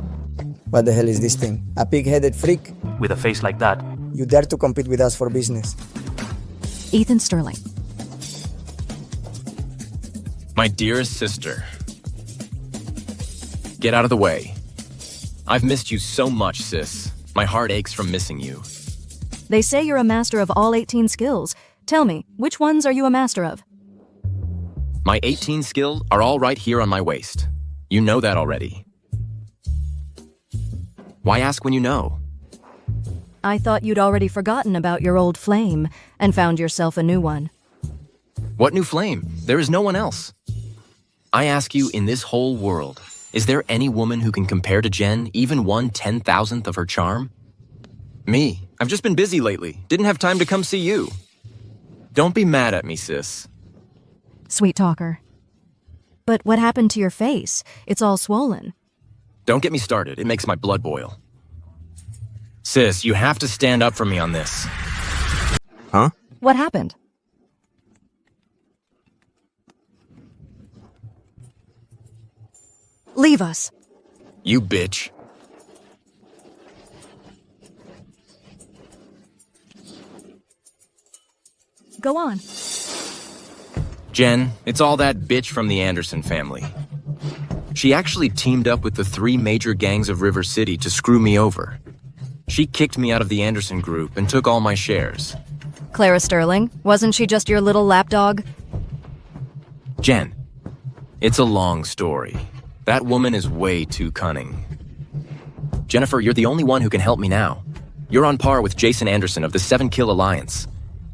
What the hell is this thing? A pig-headed freak? With a face like that. You dare to compete with us for business? Ethan Sterling. My dearest sister. Get out of the way. I've missed you so much, sis. My heart aches from missing you. They say you're a master of all 18 skills. Tell me, which ones are you a master of? My 18 skills are all right here on my waist. You know that already. Why ask when you know? I thought you'd already forgotten about your old flame and found yourself a new one. What new flame? There is no one else. I ask you, in this whole world, is there any woman who can compare to Jen, even 1/10,000th of her charm? Me. I've just been busy lately. Didn't have time to come see you. Don't be mad at me, sis. Sweet talker. But what happened to your face? It's all swollen. Don't get me started. It makes my blood boil. Sis, you have to stand up for me on this. Huh? What happened? Leave us. You bitch. Go on. Jen, it's all that bitch from the Anderson family. She actually teamed up with the 3 major gangs of River City to screw me over. She kicked me out of the Anderson group and took all my shares. Clara Sterling, wasn't she just your little lapdog? Jen, it's a long story. That woman is way too cunning. Jennifer, you're the only one who can help me now. You're on par with Jason Anderson of the 7 Kill Alliance.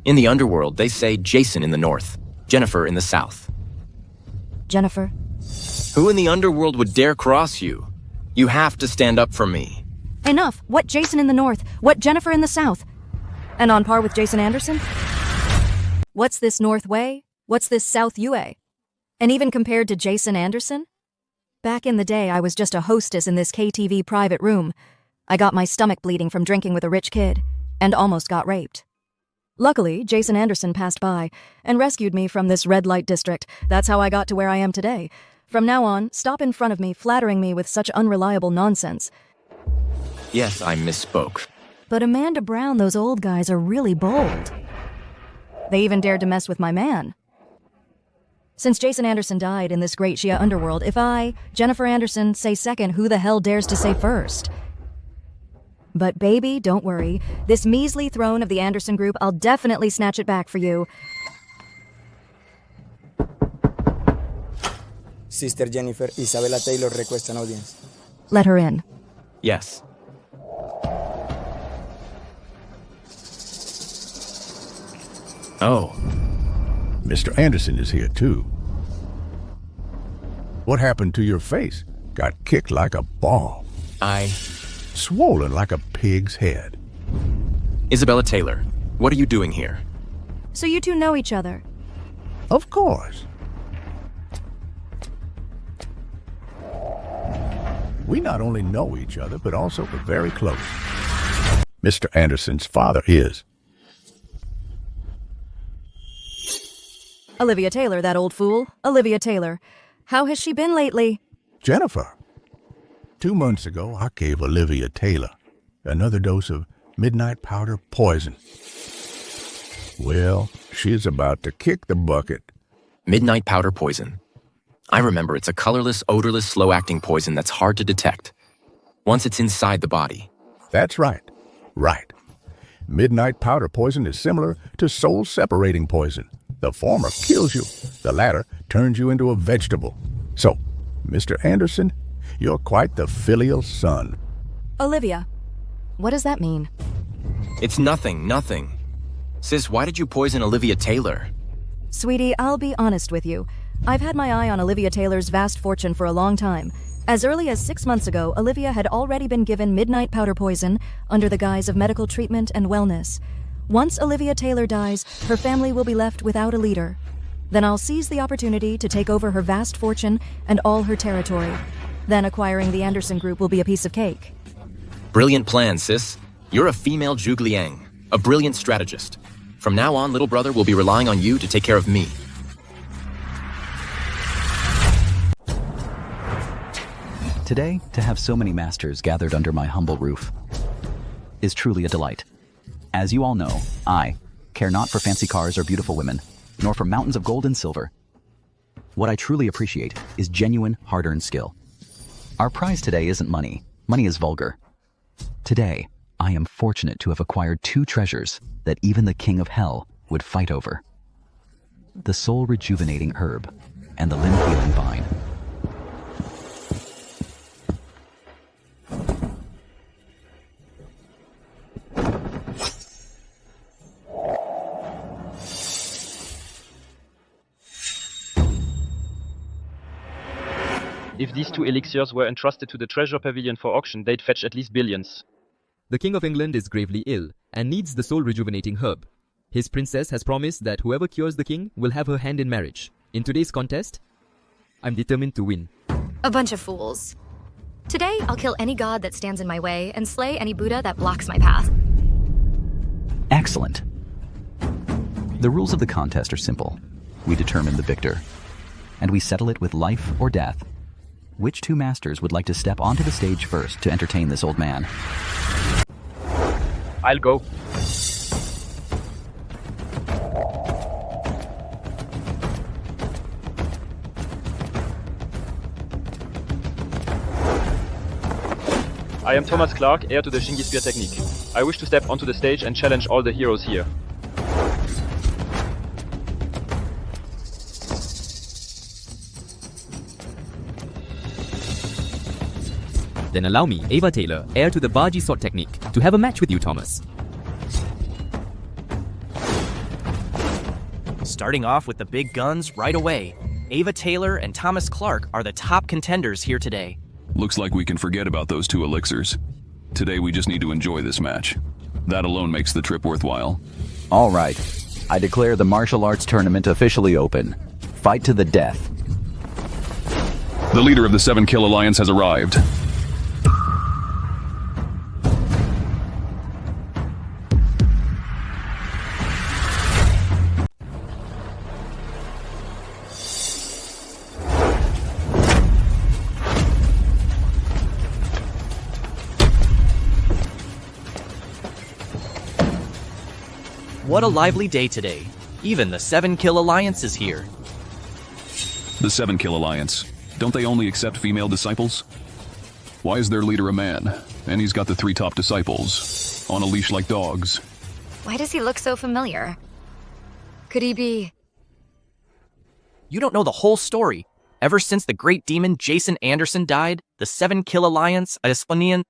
In the underworld, they say Jason in the north, Jennifer in the south. Jennifer? Who in the underworld would dare cross you? You have to stand up for me. Enough! What Jason in the north? What Jennifer in the south? And on par with Jason Anderson? What's this North Way? What's this South UA? And even compared to Jason Anderson? Back in the day, I was just a hostess in this KTV private room. I got my stomach bleeding from drinking with a rich kid, and almost got raped. Luckily, Jason Anderson passed by and rescued me from this red light district. That's how I got to where I am today. From now on, stop in front of me flattering me with such unreliable nonsense. Yes, I misspoke. But Amanda Brown, those old guys are really bold. They even dared to mess with my man. Since Jason Anderson died in this great Shia underworld, if I, Jennifer Anderson, say second, who the hell dares to say first? But baby, don't worry. This measly throne of the Anderson group, I'll definitely snatch it back for you. Sister Jennifer, Isabella Taylor requests an audience. Let her in. Yes. Oh. Mr. Anderson is here, too. What happened to your face? Got kicked like a ball. Swollen like a pig's head. Isabella Taylor, what are you doing here? So you two know each other? Of course. We not only know each other, but also we're very close. Mr. Anderson's father is. Olivia Taylor, that old fool. Olivia Taylor. How has she been lately? Jennifer. 2 months ago, I gave Olivia Taylor another dose of midnight powder poison. Well, she's about to kick the bucket. Midnight powder poison. I remember it's a colorless, odorless, slow-acting poison that's hard to detect once it's inside the body. That's right. Right. Midnight powder poison is similar to soul-separating poison. The former kills you. The latter turns you into a vegetable. So, Mr. Anderson, you're quite the filial son. Olivia, what does that mean? It's nothing. Sis, why did you poison Olivia Taylor? Sweetie, I'll be honest with you. I've had my eye on Olivia Taylor's vast fortune for a long time. As early as 6 months ago, Olivia had already been given midnight powder poison under the guise of medical treatment and wellness. Once Olivia Taylor dies, her family will be left without a leader. Then I'll seize the opportunity to take over her vast fortune and all her territory. Then acquiring the Anderson group will be a piece of cake. Brilliant plan, sis. You're a female Zhuge Liang, a brilliant strategist. From now on, little brother will be relying on you to take care of me. Today, to have so many masters gathered under my humble roof is truly a delight. As you all know, I care not for fancy cars or beautiful women, nor for mountains of gold and silver. What I truly appreciate is genuine, hard-earned skill. Our prize today isn't money. Money is vulgar. Today, I am fortunate to have acquired 2 treasures that even the king of hell would fight over. The soul-rejuvenating herb and the limb-healing vine. If these 2 elixirs were entrusted to the treasure pavilion for auction, they'd fetch at least billions. The King of England is gravely ill and needs the soul-rejuvenating herb. His princess has promised that whoever cures the king will have her hand in marriage. In today's contest, I'm determined to win. A bunch of fools. Today, I'll kill any god that stands in my way and slay any Buddha that blocks my path. Excellent. The rules of the contest are simple. We determine the victor, and we settle it with life or death. Which 2 masters would like to step onto the stage first to entertain this old man? I'll go. I am Thomas Clark, heir to the Shingi Spear technique. I wish to step onto the stage and challenge all the heroes here. Then allow me, Ava Taylor, heir to the Baji sword technique, to have a match with you, Thomas. Starting off with the big guns right away, Ava Taylor and Thomas Clark are the top contenders here today. Looks like we can forget about those 2 elixirs. Today we just need to enjoy this match. That alone makes the trip worthwhile. All right. I declare the martial arts tournament officially open. Fight to the death. The leader of the 7 Kill Alliance has arrived. What a lively day today. Even the 7 Kill Alliance is here. The 7 Kill Alliance. Don't they only accept female disciples? Why is their leader a man? And he's got the 3 top disciples. On a leash like dogs. Why does he look so familiar? Could he be... You don't know the whole story. Ever since the great demon Jason Anderson died, the 7 Kill Alliance, Esponian,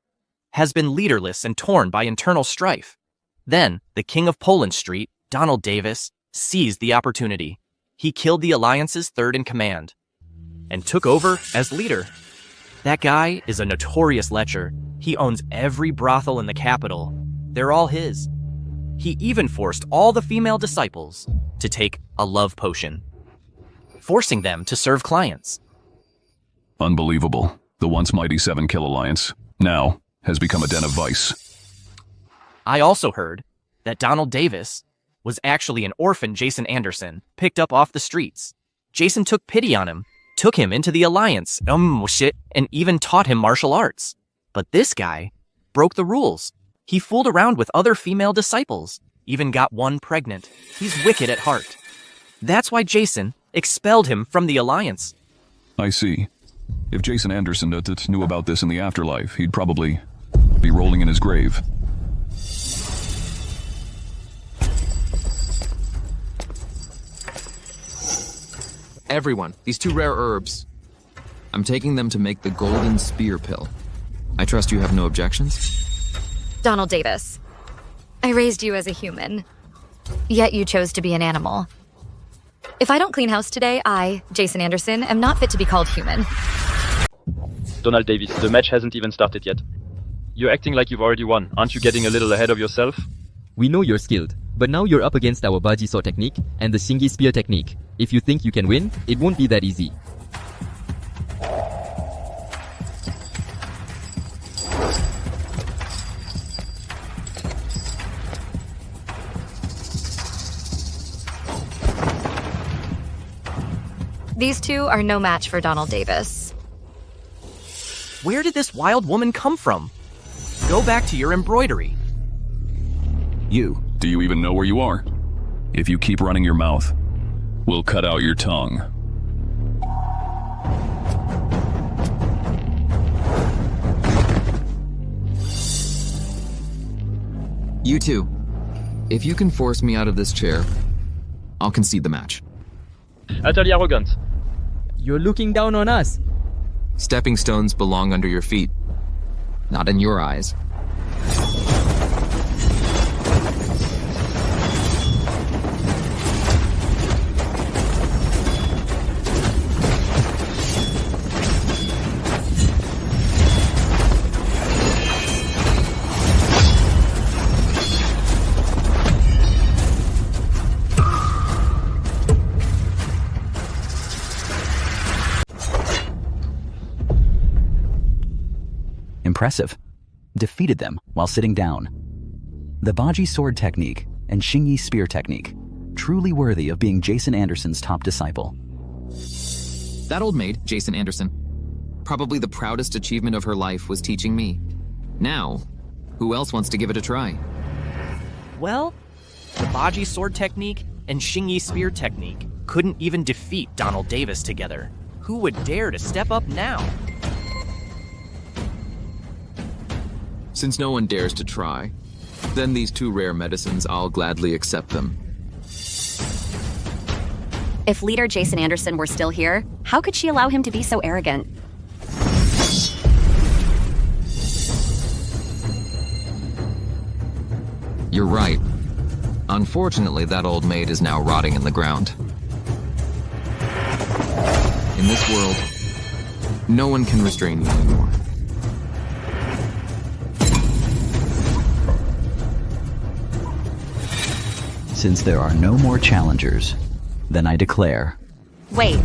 has been leaderless and torn by internal strife. Then, the King of Poland Street, Donald Davis, seized the opportunity. He killed the Alliance's 3rd in command and took over as leader. That guy is a notorious lecher. He owns every brothel in the capital. They're all his. He even forced all the female disciples to take a love potion, forcing them to serve clients. Unbelievable. The once mighty 7 Kill Alliance now has become a den of vice. I also heard that Donald Davis was actually an orphan Jason Anderson, picked up off the streets. Jason took pity on him, took him into the Alliance, and even taught him martial arts. But this guy broke the rules. He fooled around with other female disciples, even got one pregnant. He's wicked at heart. That's why Jason expelled him from the Alliance. I see. If Jason Anderson knew about this in the afterlife, he'd probably be rolling in his grave. Everyone, these 2 rare herbs. I'm taking them to make the golden spear pill. I trust you have no objections? Donald Davis. I raised you as a human, yet you chose to be an animal. If I don't clean house today, I, Jason Anderson, am not fit to be called human. Donald Davis, the match hasn't even started yet. You're acting like you've already won. Aren't you getting a little ahead of yourself? We know you're skilled, but now you're up against our Baji sword technique and the Shingi Spear technique. If you think you can win, it won't be that easy. These 2 are no match for Donald Davis. Where did this wild woman come from? Go back to your embroidery. You. Do you even know where you are? If you keep running your mouth, we'll cut out your tongue. You two. If you can force me out of this chair, I'll concede the match. Utterly arrogant. You're looking down on us. Stepping stones belong under your feet, not in your eyes. Impressive. Defeated them while sitting down. The Baji sword technique and Xingyi spear technique, truly worthy of being Jason Anderson's top disciple. That old maid, Jason Anderson, probably the proudest achievement of her life was teaching me. Now, who else wants to give it a try? Well, the Baji sword technique and Xingyi spear technique couldn't even defeat Donald Davis together. Who would dare to step up now? Since no one dares to try, then these two rare medicines, I'll gladly accept them. If leader Jason Anderson were still here, how could she allow him to be so arrogant? You're right. Unfortunately, that old maid is now rotting in the ground. In this world, no one can restrain you anymore. Since there are no more challengers, then I declare... Wait.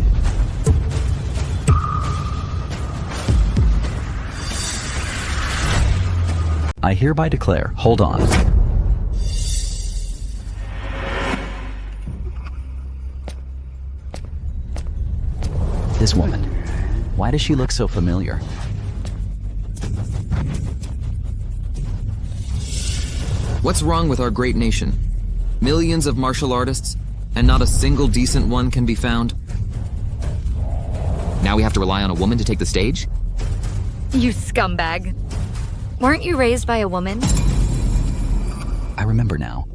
I hereby declare... Hold on. This woman. Why does she look so familiar? What's wrong with our great nation? Millions of martial artists, and not a single decent one can be found? Now we have to rely on a woman to take the stage? You scumbag. Weren't you raised by a woman? I remember now.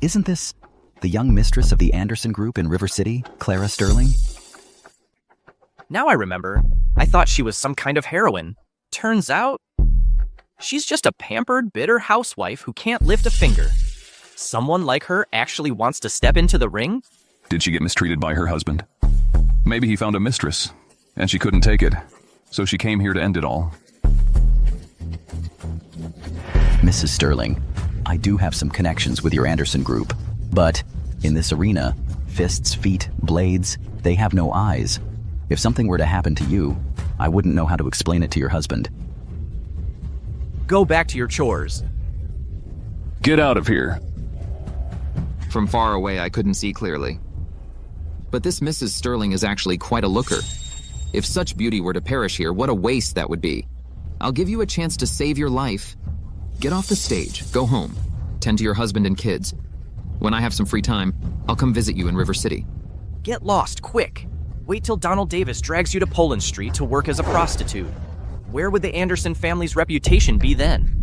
Isn't this the young mistress of the Anderson Group in River City, Clara Sterling? Now I remember. I thought she was some kind of heroine. Turns out, she's just a pampered, bitter housewife who can't lift a finger. Someone like her actually wants to step into the ring? Did she get mistreated by her husband? Maybe he found a mistress, and she couldn't take it, so she came here to end it all. Mrs. Sterling, I do have some connections with your Anderson Group, but in this arena, fists, feet, blades, they have no eyes. If something were to happen to you, I wouldn't know how to explain it to your husband. Go back to your chores. Get out of here. From far away, I couldn't see clearly. But this Mrs. Sterling is actually quite a looker. If such beauty were to perish here, what a waste that would be. I'll give you a chance to save your life. Get off the stage, go home, tend to your husband and kids. When I have some free time, I'll come visit you in River City. Get lost, quick. Wait till Donald Davis drags you to Poland Street to work as a prostitute. Where would the Anderson family's reputation be then?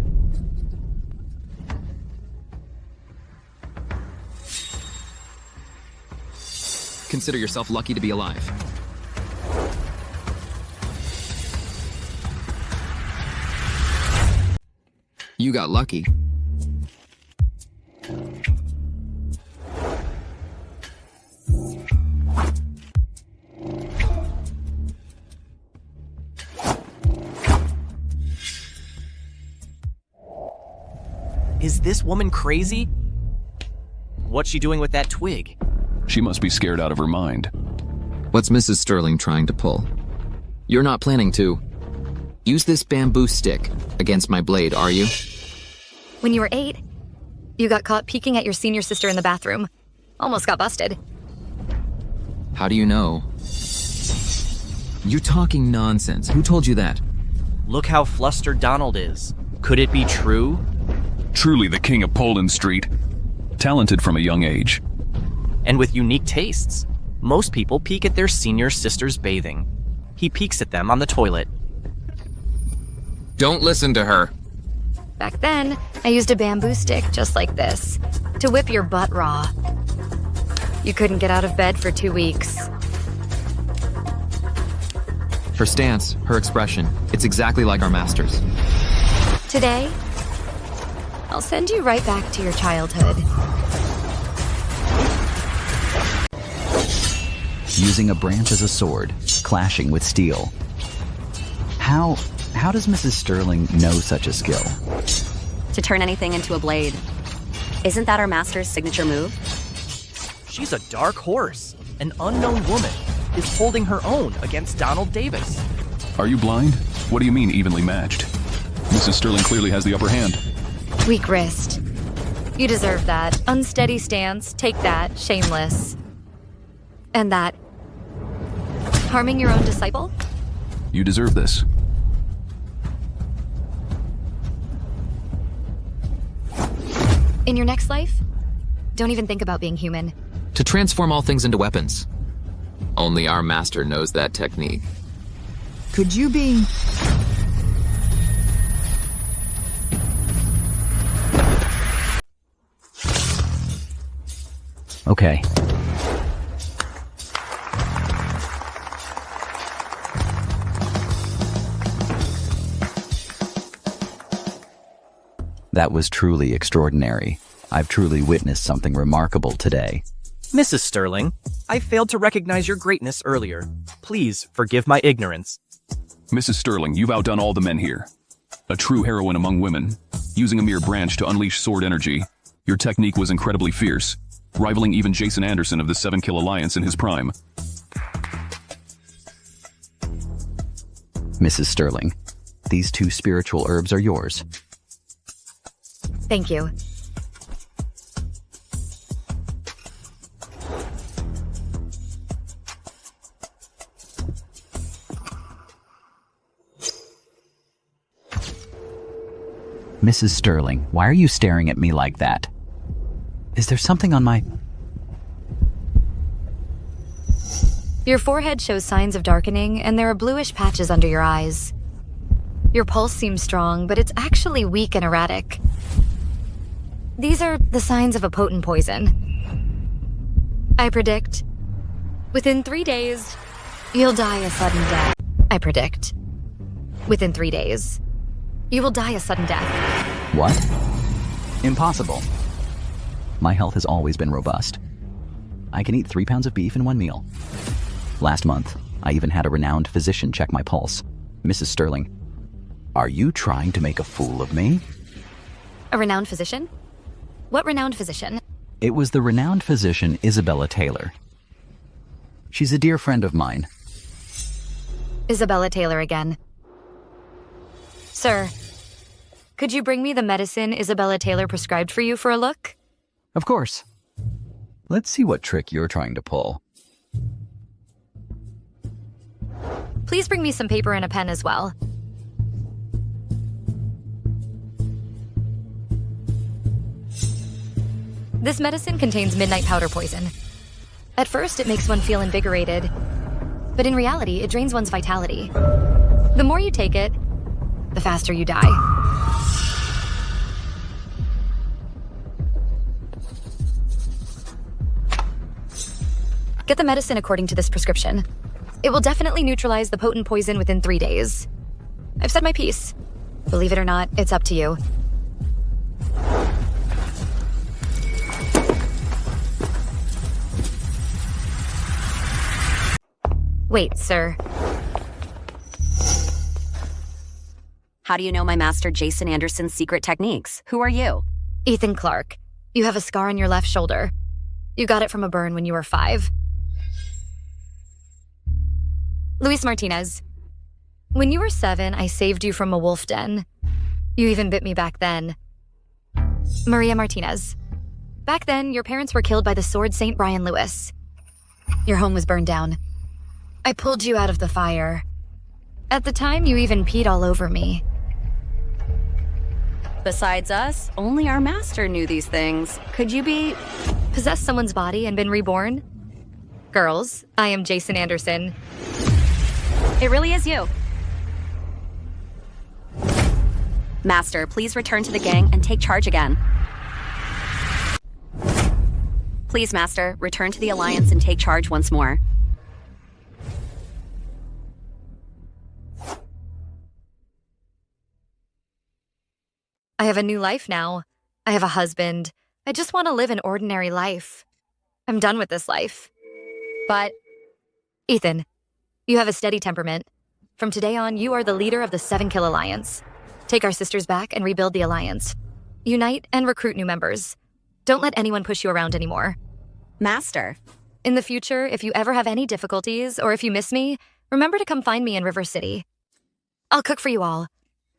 Consider yourself lucky to be alive. You got lucky. Is this woman crazy? What's she doing with that twig? She must be scared out of her mind. What's Mrs. Sterling trying to pull? You're not planning to use this bamboo stick against my blade, are you? When you were 8, you got caught peeking at your senior sister in the bathroom. Almost got busted. How do you know? You're talking nonsense. Who told you that? Look how flustered Donald is. Could it be true? Truly the king of Poland Street. Talented from a young age. And with unique tastes. Most people peek at their senior sisters bathing. He peeks at them on the toilet. Don't listen to her. Back then, I used a bamboo stick just like this to whip your butt raw. You couldn't get out of bed for 2 weeks. Her stance, her expression, it's exactly like our masters. Today, I'll send you right back to your childhood. Using a branch as a sword, clashing with steel. How does Mrs. Sterling know such a skill? To turn anything into a blade. Isn't that our master's signature move? She's a dark horse. An unknown woman is holding her own against Donald Davis. Are you blind? What do you mean evenly matched? Mrs. Sterling clearly has the upper hand. Weak wrist. You deserve that. Unsteady stance. Take that. Shameless. And that. Harming your own disciple? You deserve this. In your next life, don't even think about being human. To transform all things into weapons. Only our master knows that technique. Could you be... Okay. That was truly extraordinary. I've truly witnessed something remarkable today. Mrs. Sterling, I failed to recognize your greatness earlier. Please forgive my ignorance. Mrs. Sterling, you've outdone all the men here. A true heroine among women. Using a mere branch to unleash sword energy, your technique was incredibly fierce, rivaling even Jason Anderson of the 7-Kill Alliance in his prime. Mrs. Sterling, these 2 spiritual herbs are yours. Thank you. Mrs. Sterling, why are you staring at me like that? Is there something on my... Your forehead shows signs of darkening, and there are bluish patches under your eyes. Your pulse seems strong, but it's actually weak and erratic. These are the signs of a potent poison. I predict, within 3 days, you'll die a sudden death. I predict, within 3 days, you will die a sudden death. What? Impossible. My health has always been robust. I can eat 3 pounds of beef in 1 meal. Last month, I even had a renowned physician check my pulse. Mrs. Sterling, are you trying to make a fool of me? A renowned physician? What renowned physician? It was the renowned physician Isabella Taylor. She's a dear friend of mine. Isabella Taylor again. Sir, could you bring me the medicine Isabella Taylor prescribed for you for a look? Of course. Let's see what trick you're trying to pull. Please bring me some paper and a pen as well. This medicine contains midnight powder poison. At first, it makes one feel invigorated, but in reality, it drains one's vitality. The more you take it, the faster you die. Get the medicine according to this prescription. It will definitely neutralize the potent poison within 3 days. I've said my piece. Believe it or not, it's up to you. Wait, sir. How do you know my master Jason Anderson's secret techniques? Who are you? Ethan Clark. You have a scar on your left shoulder. You got it from a burn when you were 5. Luis Martinez. When you were 7, I saved you from a wolf den. You even bit me back then. Maria Martinez. Back then, your parents were killed by the sword St. Brian Lewis. Your home was burned down. I pulled you out of the fire. At the time, you even peed all over me. Besides us, only our master knew these things. Could you be... Possessed someone's body and been reborn? Girls, I am Jason Anderson. It really is you. Master, please return to the gang and take charge again. Please, Master, return to the Alliance and take charge once more. I have a new life now. I have a husband. I just want to live an ordinary life. I'm done with this life. But, Ethan, you have a steady temperament. From today on, you are the leader of the 7 Kill Alliance. Take our sisters back and rebuild the Alliance. Unite and recruit new members. Don't let anyone push you around anymore. Master. In the future, if you ever have any difficulties or if you miss me, remember to come find me in River City. I'll cook for you all.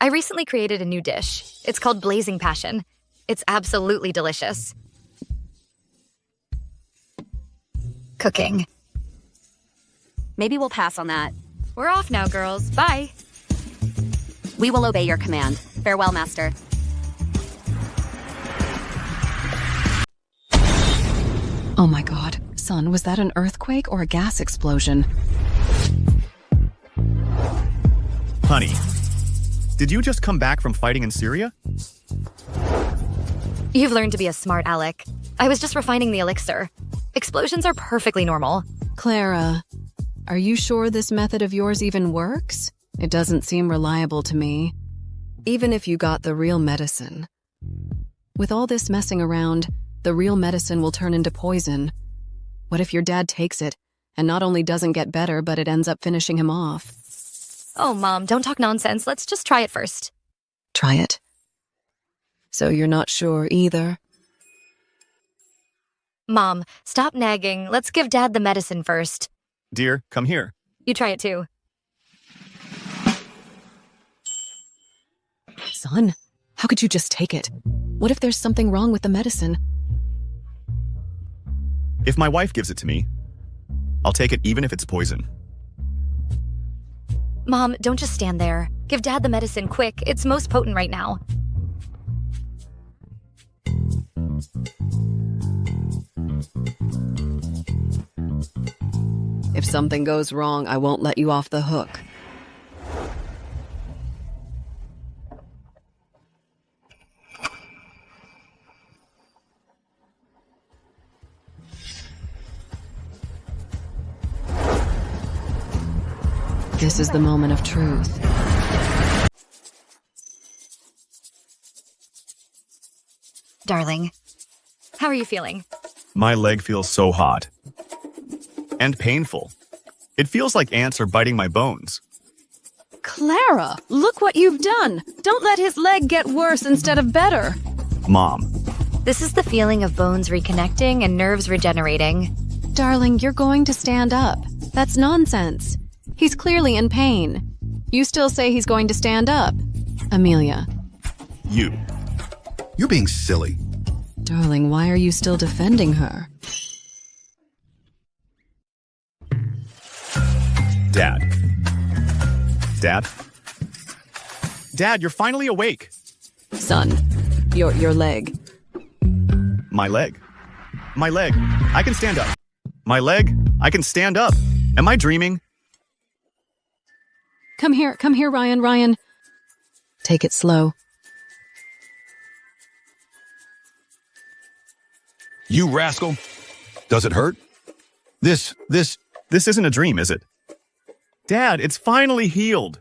I recently created a new dish. It's called Blazing Passion. It's absolutely delicious. Cooking. Maybe we'll pass on that. We're off now, girls. Bye. We will obey your command. Farewell, Master. Oh my god. Son, was that an earthquake or a gas explosion? Honey, did you just come back from fighting in Syria? You've learned to be a smart aleck. I was just refining the elixir. Explosions are perfectly normal. Clara, are you sure this method of yours even works? It doesn't seem reliable to me. Even if you got the real medicine. With all this messing around, the real medicine will turn into poison. What if your dad takes it, and not only doesn't get better, but it ends up finishing him off? Oh, Mom, don't talk nonsense. Let's just try it first. Try it. So you're not sure either? Mom, stop nagging. Let's give Dad the medicine first. Dear, come here. You try it too. Son, how could you just take it? What if there's something wrong with the medicine? If my wife gives it to me, I'll take it even if it's poison. Mom, don't just stand there. Give Dad the medicine quick. It's most potent right now. If something goes wrong, I won't let you off the hook. This is the moment of truth. Darling, how are you feeling? My leg feels so hot. And painful. It feels like ants are biting my bones. Clara, look what you've done! Don't let his leg get worse instead of better! Mom. This is the feeling of bones reconnecting and nerves regenerating. Darling, you're going to stand up. That's nonsense. He's clearly in pain. You still say he's going to stand up. Amelia. You're being silly. Darling, why are you still defending her? Dad. Dad? Dad, you're finally awake. Son, your leg. My leg. My leg. I can stand up. My leg. I can stand up. Am I dreaming? Come here, Ryan, Ryan. Take it slow. You rascal. Does it hurt? This isn't a dream, is it? Dad, it's finally healed.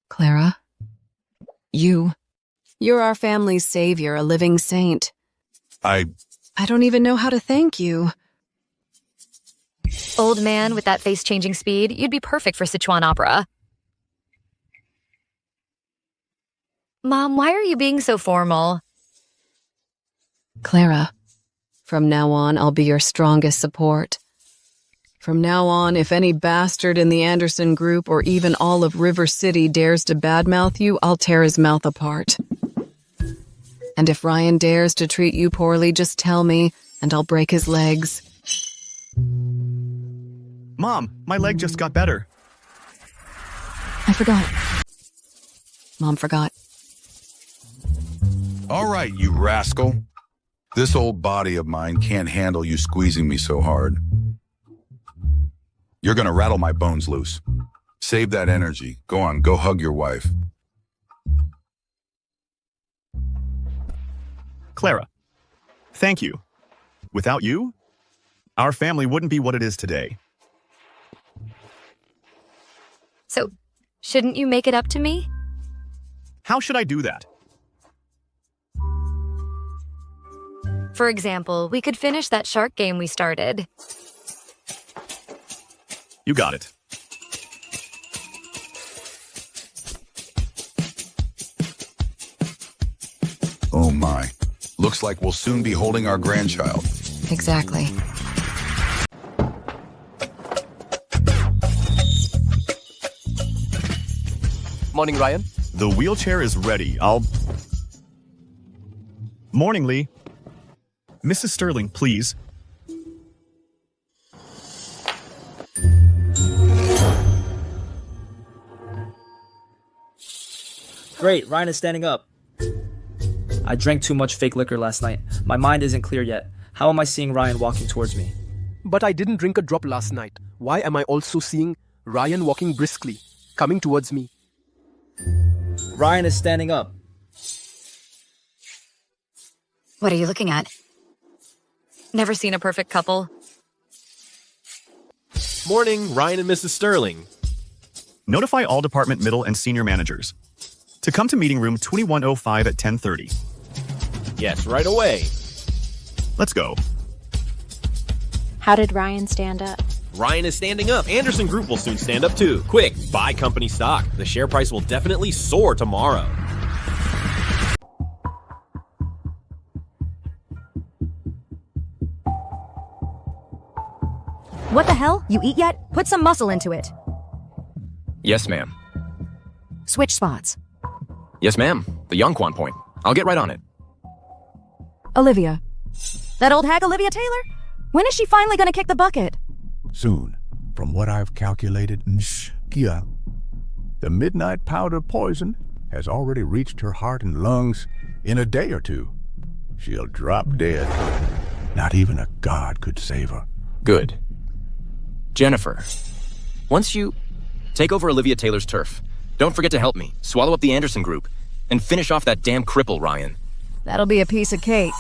Clara. You're our family's savior, a living saint. I don't even know how to thank you. Old man with that face-changing speed, you'd be perfect for Sichuan opera. Mom, why are you being so formal? Clara, from now on, I'll be your strongest support. From now on, if any bastard in the Anderson group or even all of River City dares to badmouth you, I'll tear his mouth apart. And if Ryan dares to treat you poorly, just tell me, and I'll break his legs. Mom, my leg just got better. I forgot. Mom forgot. All right, you rascal. This old body of mine can't handle you squeezing me so hard. You're gonna rattle my bones loose. Save that energy. Go on, go hug your wife. Clara, thank you. Without you, our family wouldn't be what it is today. So, shouldn't you make it up to me? How should I do that? For example, we could finish that shark game we started. You got it. Oh my. Looks like we'll soon be holding our grandchild. Exactly. Morning, Ryan. The wheelchair is ready. Morning, Lee. Mrs. Sterling, please. Great, Ryan is standing up. I drank too much fake liquor last night. My mind isn't clear yet. How am I seeing Ryan walking towards me? But I didn't drink a drop last night. Why am I also seeing Ryan walking briskly, coming towards me? Ryan is standing up. What are you looking at? Never seen a perfect couple. Morning, Ryan and Mrs. Sterling. Notify all department middle and senior managers to come to meeting room 2105 at 10:30. Yes, right away. Let's go. How did Ryan stand up? Ryan is standing up. Anderson Group will soon stand up too. Quick, buy company stock. The share price will definitely soar tomorrow. What the hell? You eat yet? Put some muscle into it. Yes, ma'am. Switch spots. Yes, ma'am. The Yongquan point. I'll get right on it. Olivia. That old hag Olivia Taylor? When is she finally gonna kick the bucket? Soon, from what I've calculated, the midnight powder poison has already reached her heart and lungs in a day or two. She'll drop dead. Not even a god could save her. Good. Jennifer, once you take over Olivia Taylor's turf, don't forget to help me swallow up the Anderson Group and finish off that damn cripple, Ryan. That'll be a piece of cake.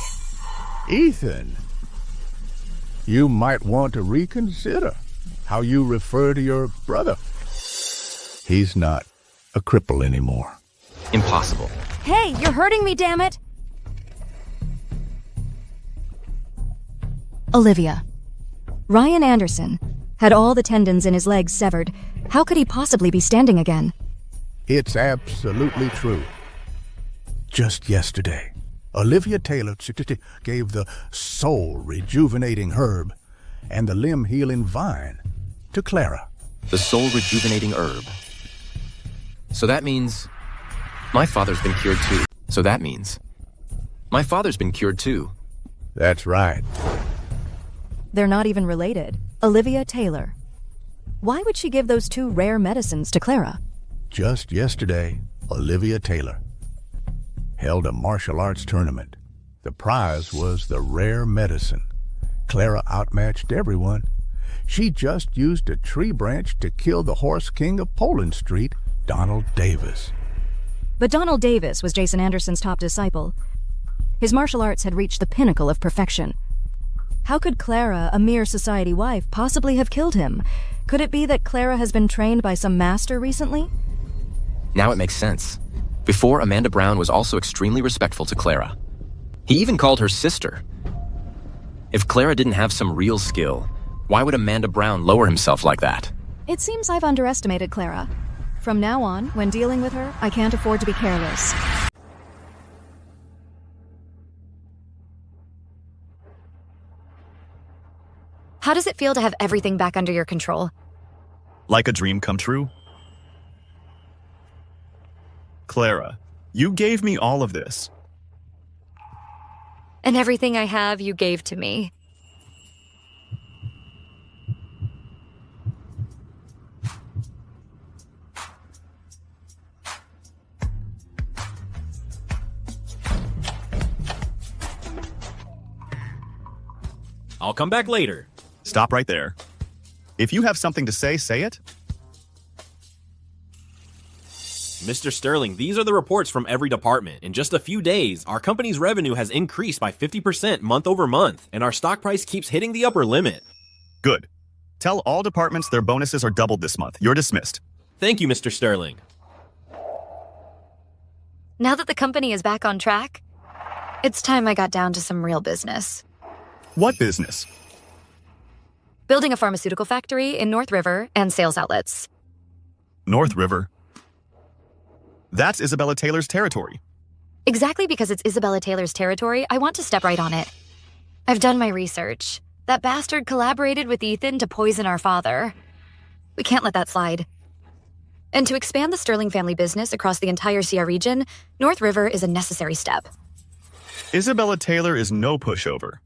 Ethan, you might want to reconsider how you refer to your brother. He's not a cripple anymore. Impossible. Hey, you're hurting me, damn it! Olivia. Ryan Anderson had all the tendons in his legs severed. How could he possibly be standing again? It's absolutely true. Just yesterday, Olivia Taylor gave the soul-rejuvenating herb and the limb-healing vine to Clara. The soul-rejuvenating herb. So that means my father's been cured too. So that means my father's been cured too. That's right. They're not even related. Olivia Taylor. Why would she give those two rare medicines to Clara? Just yesterday, Olivia Taylor held a martial arts tournament. The prize was the rare medicine. Clara outmatched everyone. She just used a tree branch to kill the horse king of Poland Street, Donald Davis. But Donald Davis was Jason Anderson's top disciple. His martial arts had reached the pinnacle of perfection. How could Clara, a mere society wife, possibly have killed him? Could it be that Clara has been trained by some master recently? Now it makes sense. Before, Amanda Brown was also extremely respectful to Clara. He even called her sister. If Clara didn't have some real skill, why would Amanda Brown lower himself like that? It seems I've underestimated Clara. From now on, when dealing with her, I can't afford to be careless. How does it feel to have everything back under your control? Like a dream come true? Clara, you gave me all of this. And everything I have, you gave to me. I'll come back later. Stop right there. If you have something to say, say it. Mr. Sterling, these are the reports from every department. In just a few days, our company's revenue has increased by 50% month over month, and our stock price keeps hitting the upper limit. Good. Tell all departments their bonuses are doubled this month. You're dismissed. Thank you, Mr. Sterling. Now that the company is back on track, it's time I got down to some real business. What business? Building a pharmaceutical factory in North River and sales outlets. North River? That's Isabella Taylor's territory. Exactly because it's Isabella Taylor's territory, I want to step right on it. I've done my research. That bastard collaborated with Ethan to poison our father. We can't let that slide. And to expand the Sterling family business across the entire CR region, North River is a necessary step. Isabella Taylor is no pushover.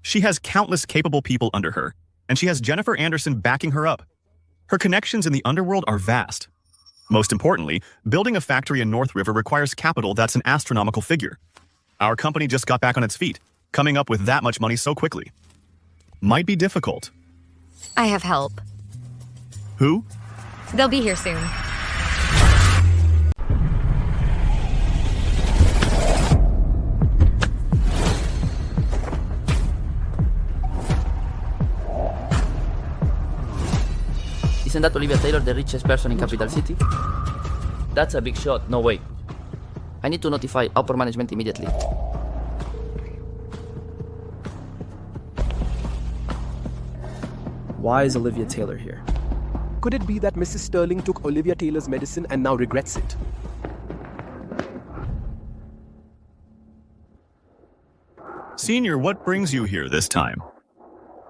She has countless capable people under her, and she has Jennifer Anderson backing her up. Her connections in the underworld are vast. Most importantly, building a factory in North River requires capital that's an astronomical figure. Our company just got back on its feet. Coming up with that much money so quickly might be difficult. I have help. Who? They'll be here soon. Isn't that Olivia Taylor the richest person in Capital City? That's a big shot, no way. I need to notify upper management immediately. Why is Olivia Taylor here? Could it be that Mrs. Sterling took Olivia Taylor's medicine and now regrets it? Senior, what brings you here this time?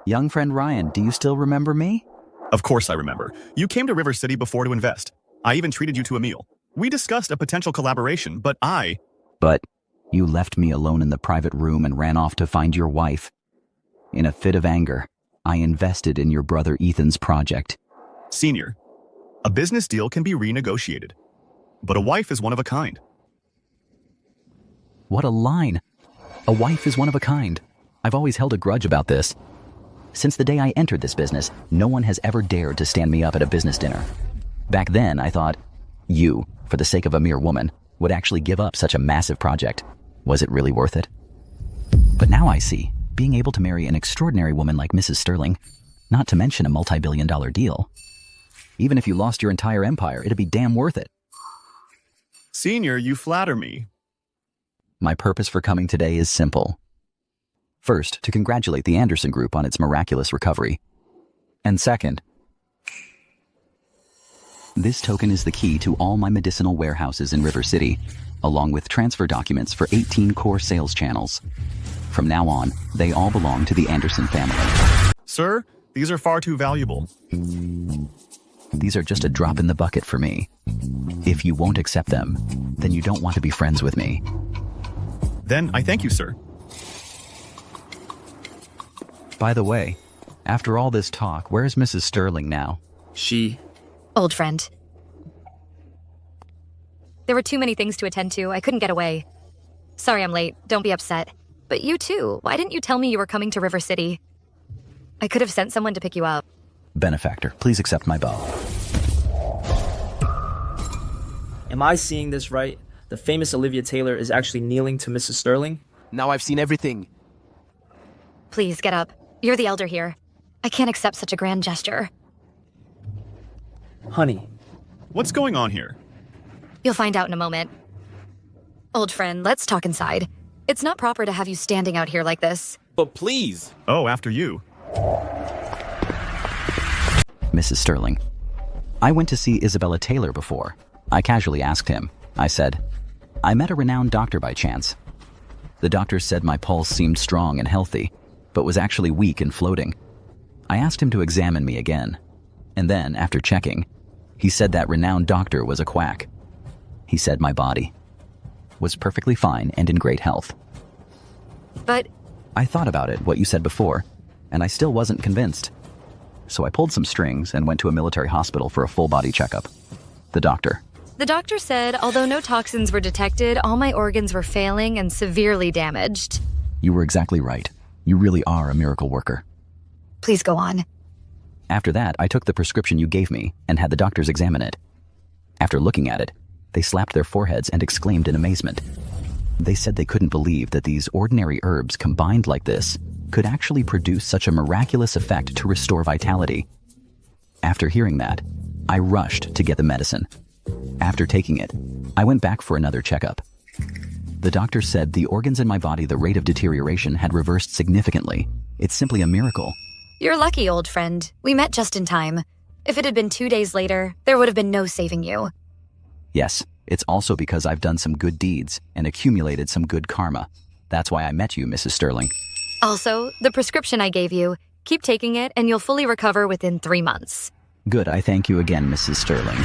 Young friend Ryan, do you still remember me? Of course I remember. You came to River City before to invest. I even treated you to a meal. We discussed a potential collaboration, but But you left me alone in the private room and ran off to find your wife. In a fit of anger, I invested in your brother Ethan's project. Senior, a business deal can be renegotiated, but a wife is one of a kind. What a line. A wife is one of a kind. I've always held a grudge about this. Since the day I entered this business, no one has ever dared to stand me up at a business dinner. Back then, I thought, you, for the sake of a mere woman, would actually give up such a massive project. Was it really worth it? But now I see, being able to marry an extraordinary woman like Mrs. Sterling, not to mention a multi-billion-dollar deal. Even if you lost your entire empire, it'd be damn worth it. Senior, you flatter me. My purpose for coming today is simple. First, to congratulate the Anderson Group on its miraculous recovery. And second, this token is the key to all my medicinal warehouses in River City, along with transfer documents for 18 core sales channels. From now on, they all belong to the Anderson family. Sir, these are far too valuable. These are just a drop in the bucket for me. If you won't accept them, then you don't want to be friends with me. Then I thank you, sir. By the way, after all this talk, where's Mrs. Sterling now? Old friend. There were too many things to attend to. I couldn't get away. Sorry I'm late. Don't be upset. But you too. Why didn't you tell me you were coming to River City? I could have sent someone to pick you up. Benefactor, please accept my bow. Am I seeing this right? The famous Olivia Taylor is actually kneeling to Mrs. Sterling? Now I've seen everything. Please, get up. You're the elder here. I can't accept such a grand gesture. Honey. What's going on here? You'll find out in a moment. Old friend, let's talk inside. It's not proper to have you standing out here like this. But please. Oh, after you. Mrs. Sterling, I went to see Isabella Taylor before. I casually asked him. I said, I met a renowned doctor by chance. The doctor said my pulse seemed strong and healthy, but was actually weak and floating. I asked him to examine me again. And then, after checking, he said that renowned doctor was a quack. He said my body was perfectly fine and in great health. But I thought about it, what you said before, and I still wasn't convinced. So I pulled some strings and went to a military hospital for a full-body checkup. The doctor said, although no toxins were detected, all my organs were failing and severely damaged. You were exactly right. You really are a miracle worker. Please go on. After that, I took the prescription you gave me and had the doctors examine it. After looking at it, they slapped their foreheads and exclaimed in amazement. They said they couldn't believe that these ordinary herbs combined like this could actually produce such a miraculous effect to restore vitality. After hearing that, I rushed to get the medicine. After taking it, I went back for another checkup. The doctor said the organs in my body, the rate of deterioration had reversed significantly. It's simply a miracle. You're lucky, old friend. We met just in time. If it had been 2 days later, there would have been no saving you. Yes, it's also because I've done some good deeds and accumulated some good karma. That's why I met you, Mrs. Sterling. Also, the prescription I gave you, keep taking it and you'll fully recover within 3 months. Good, I thank you again, Mrs. Sterling.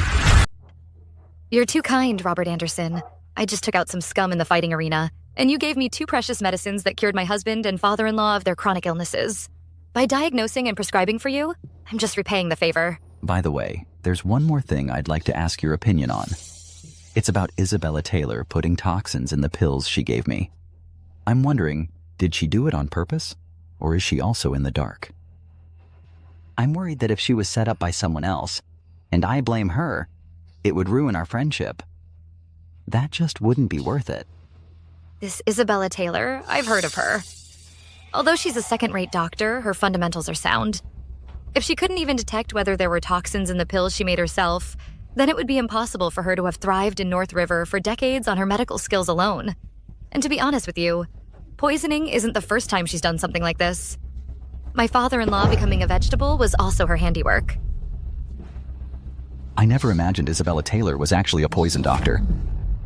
You're too kind, Robert Anderson. I just took out some scum in the fighting arena, and you gave me 2 precious medicines that cured my husband and father-in-law of their chronic illnesses. By diagnosing and prescribing for you, I'm just repaying the favor. By the way, there's one more thing I'd like to ask your opinion on. It's about Isabella Taylor putting toxins in the pills she gave me. I'm wondering, did she do it on purpose, or is she also in the dark? I'm worried that if she was set up by someone else, and I blame her, it would ruin our friendship. That just wouldn't be worth it. This Isabella Taylor, I've heard of her. Although she's a second-rate doctor, her fundamentals are sound. If she couldn't even detect whether there were toxins in the pills she made herself, then it would be impossible for her to have thrived in North River for decades on her medical skills alone. And to be honest with you, poisoning isn't the first time she's done something like this. My father-in-law becoming a vegetable was also her handiwork. I never imagined Isabella Taylor was actually a poison doctor.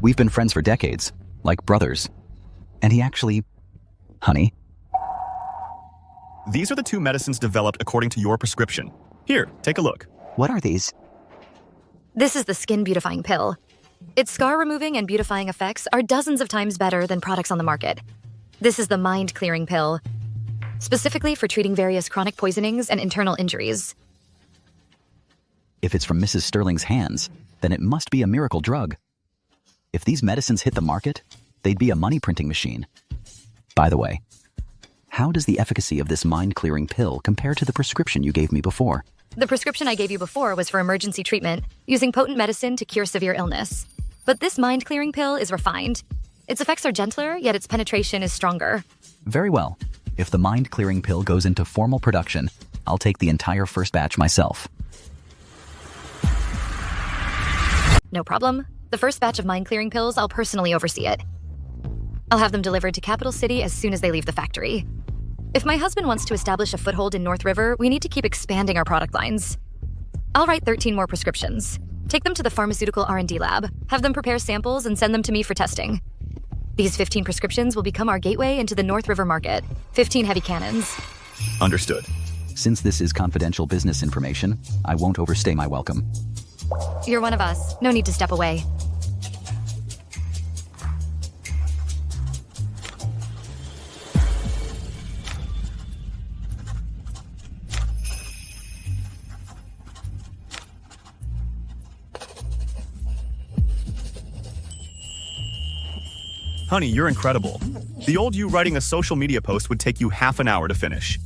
We've been friends for decades, like brothers. And he actually... Honey? These are the 2 medicines developed according to your prescription. Here, take a look. What are these? This is the skin beautifying pill. Its scar-removing and beautifying effects are dozens of times better than products on the market. This is the mind-clearing pill, specifically for treating various chronic poisonings and internal injuries. If it's from Mrs. Sterling's hands, then it must be a miracle drug. If these medicines hit the market, they'd be a money-printing machine. By the way, how does the efficacy of this mind-clearing pill compare to the prescription you gave me before? The prescription I gave you before was for emergency treatment, using potent medicine to cure severe illness. But this mind-clearing pill is refined. Its effects are gentler, yet its penetration is stronger. Very well. If the mind-clearing pill goes into formal production, I'll take the entire first batch myself. No problem. The first batch of mind-clearing pills, I'll personally oversee it. I'll have them delivered to Capital City as soon as they leave the factory. If my husband wants to establish a foothold in North River, we need to keep expanding our product lines. I'll write 13 more prescriptions. Take them to the pharmaceutical R&D lab, have them prepare samples, and send them to me for testing. These 15 prescriptions will become our gateway into the North River market. 15 heavy cannons. Understood. Since this is confidential business information, I won't overstay my welcome. You're one of us. No need to step away. Honey, you're incredible. The old you writing a social media post would take you half an hour to finish.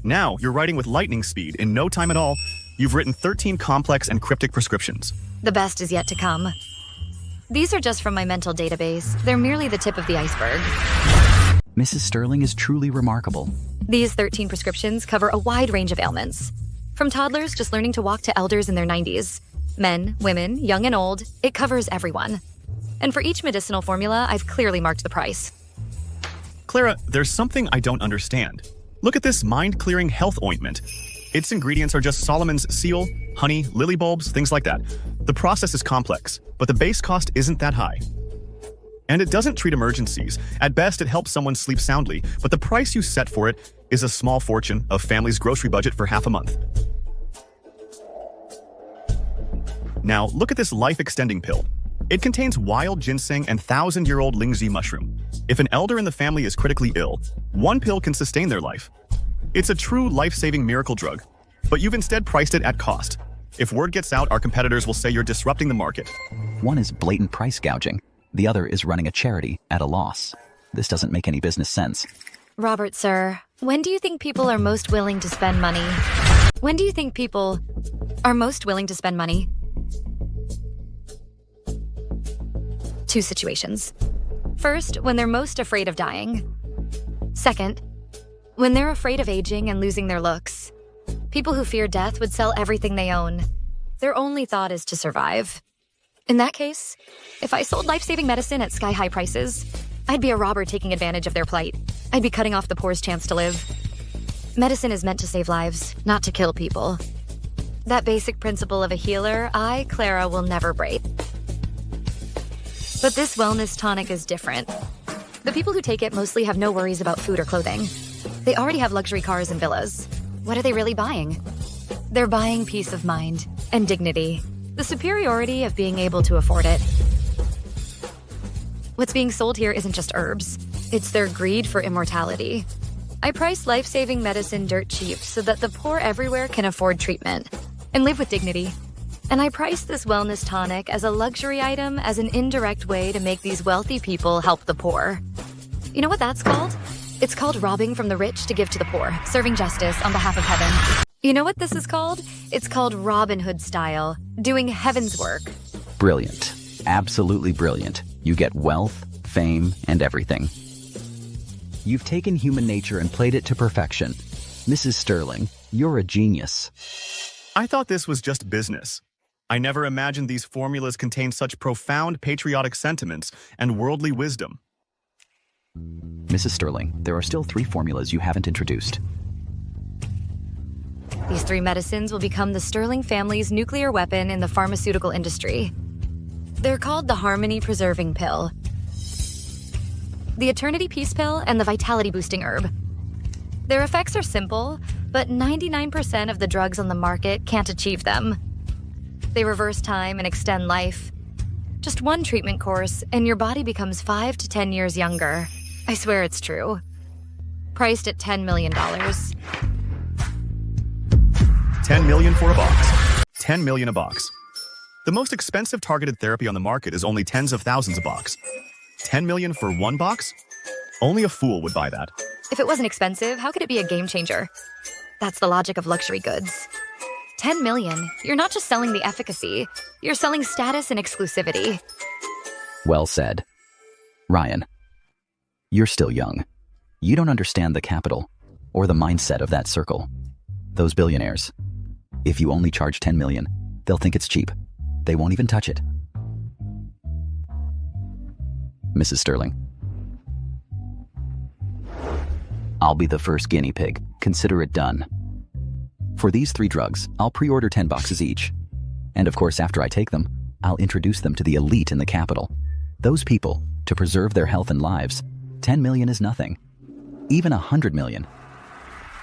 Now, you're writing with lightning speed. In no time at all, you've written 13 complex and cryptic prescriptions. The best is yet to come. These are just from my mental database. They're merely the tip of the iceberg. Mrs. Sterling is truly remarkable. These 13 prescriptions cover a wide range of ailments. From toddlers just learning to walk to elders in their 90s. Men, women, young and old, it covers everyone. And for each medicinal formula, I've clearly marked the price. Clara, there's something I don't understand. Look at this mind-clearing health ointment. Its ingredients are just Solomon's seal, honey, lily bulbs, things like that. The process is complex, but the base cost isn't that high. And it doesn't treat emergencies. At best, it helps someone sleep soundly, but the price you set for it is a small fortune, a family's grocery budget for half a month. Now, look at this life-extending pill. It contains wild ginseng and 1,000-year-old lingzi mushroom. If an elder in the family is critically ill, one pill can sustain their life. It's a true life-saving miracle drug, but you've instead priced it at cost. If word gets out, our competitors will say you're disrupting the market. One is blatant price gouging. The other is running a charity at a loss. This doesn't make any business sense. Robert, sir, when do you think people are most willing to spend money? When do you think people are most willing to spend money? Two situations. First, when they're most afraid of dying. Second, when they're afraid of aging and losing their looks. People who fear death would sell everything they own. Their only thought is to survive. In that case, if I sold life-saving medicine at sky-high prices, I'd be a robber taking advantage of their plight. I'd be cutting off the poor's chance to live. Medicine is meant to save lives, not to kill people. That basic principle of a healer, I, Clara, will never break. But this wellness tonic is different. The people who take it mostly have no worries about food or clothing. They already have luxury cars and villas. What are they really buying? They're buying peace of mind and dignity. The superiority of being able to afford it. What's being sold here isn't just herbs. It's their greed for immortality. I price life-saving medicine dirt cheap so that the poor everywhere can afford treatment and live with dignity. And I price this wellness tonic as a luxury item as an indirect way to make these wealthy people help the poor. You know what that's called? It's called robbing from the rich to give to the poor, serving justice on behalf of heaven. You know what this is called? It's called Robin Hood style, doing heaven's work. Brilliant. Absolutely brilliant. You get wealth, fame, and everything. You've taken human nature and played it to perfection. Mrs. Sterling, you're a genius. I thought this was just business. I never imagined these formulas contained such profound patriotic sentiments and worldly wisdom. Mrs. Sterling, there are still 3 formulas you haven't introduced. These 3 medicines will become the Sterling family's nuclear weapon in the pharmaceutical industry. They're called the Harmony Preserving Pill, the Eternity Peace Pill, and the Vitality Boosting Herb. Their effects are simple, but 99% of the drugs on the market can't achieve them. They reverse time and extend life. Just one treatment course, and your body becomes 5 to 10 years younger. I swear it's true. Priced at $10 million. 10 million for a box. 10 million a box. The most expensive targeted therapy on the market is only tens of thousands a box. 10 million for one box? Only a fool would buy that. If it wasn't expensive, how could it be a game changer? That's the logic of luxury goods. 10 million. You're not just selling the efficacy, you're selling status and exclusivity. Well said. Ryan, you're still young. You don't understand the capital or the mindset of that circle. Those billionaires. If you only charge 10 million, they'll think it's cheap. They won't even touch it. Mrs. Sterling. I'll be the first guinea pig. Consider it done. For these 3 drugs, I'll pre-order 10 boxes each. And of course, after I take them, I'll introduce them to the elite in the capital. Those people, to preserve their health and lives, 10 million is nothing. Even 100 million.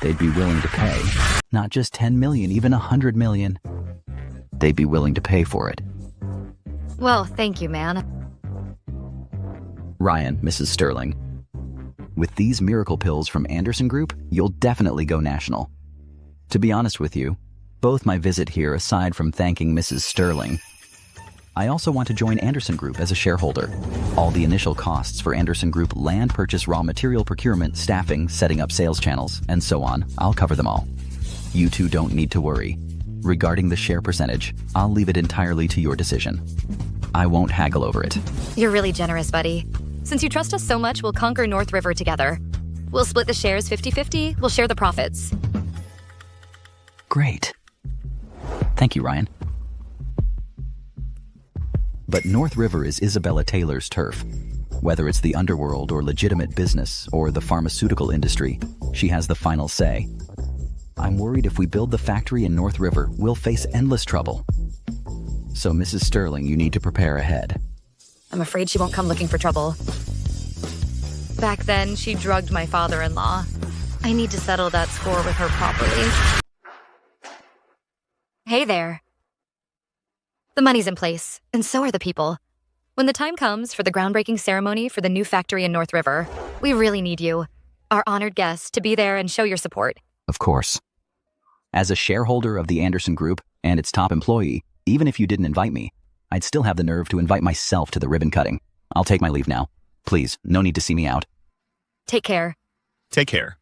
They'd be willing to pay. Not just 10 million, even 100 million. They'd be willing to pay for it. Well, thank you, man. Ryan, Mrs. Sterling. With these miracle pills from Anderson Group, you'll definitely go national. To be honest with you, both my visit here, aside from thanking Mrs. Sterling, I also want to join Anderson Group as a shareholder. All the initial costs for Anderson Group land purchase, raw material procurement, staffing, setting up sales channels, and so on, I'll cover them all. You two don't need to worry. Regarding the share percentage, I'll leave it entirely to your decision. I won't haggle over it. You're really generous, buddy. Since you trust us so much, we'll conquer North River together. We'll split the shares 50-50, we'll share the profits. Great. Thank you, Ryan. But North River is Isabella Taylor's turf. Whether it's the underworld or legitimate business or the pharmaceutical industry, she has the final say. I'm worried if we build the factory in North River, we'll face endless trouble. So, Mrs. Sterling, you need to prepare ahead. I'm afraid she won't come looking for trouble. Back then, she drugged my father-in-law. I need to settle that score with her properly. Hey there. The money's in place, and so are the people. When the time comes for the groundbreaking ceremony for the new factory in North River, we really need you, our honored guest, to be there and show your support. Of course. As a shareholder of the Anderson Group and its top employee, even if you didn't invite me, I'd still have the nerve to invite myself to the ribbon cutting. I'll take my leave now. Please, no need to see me out. Take care. Take care.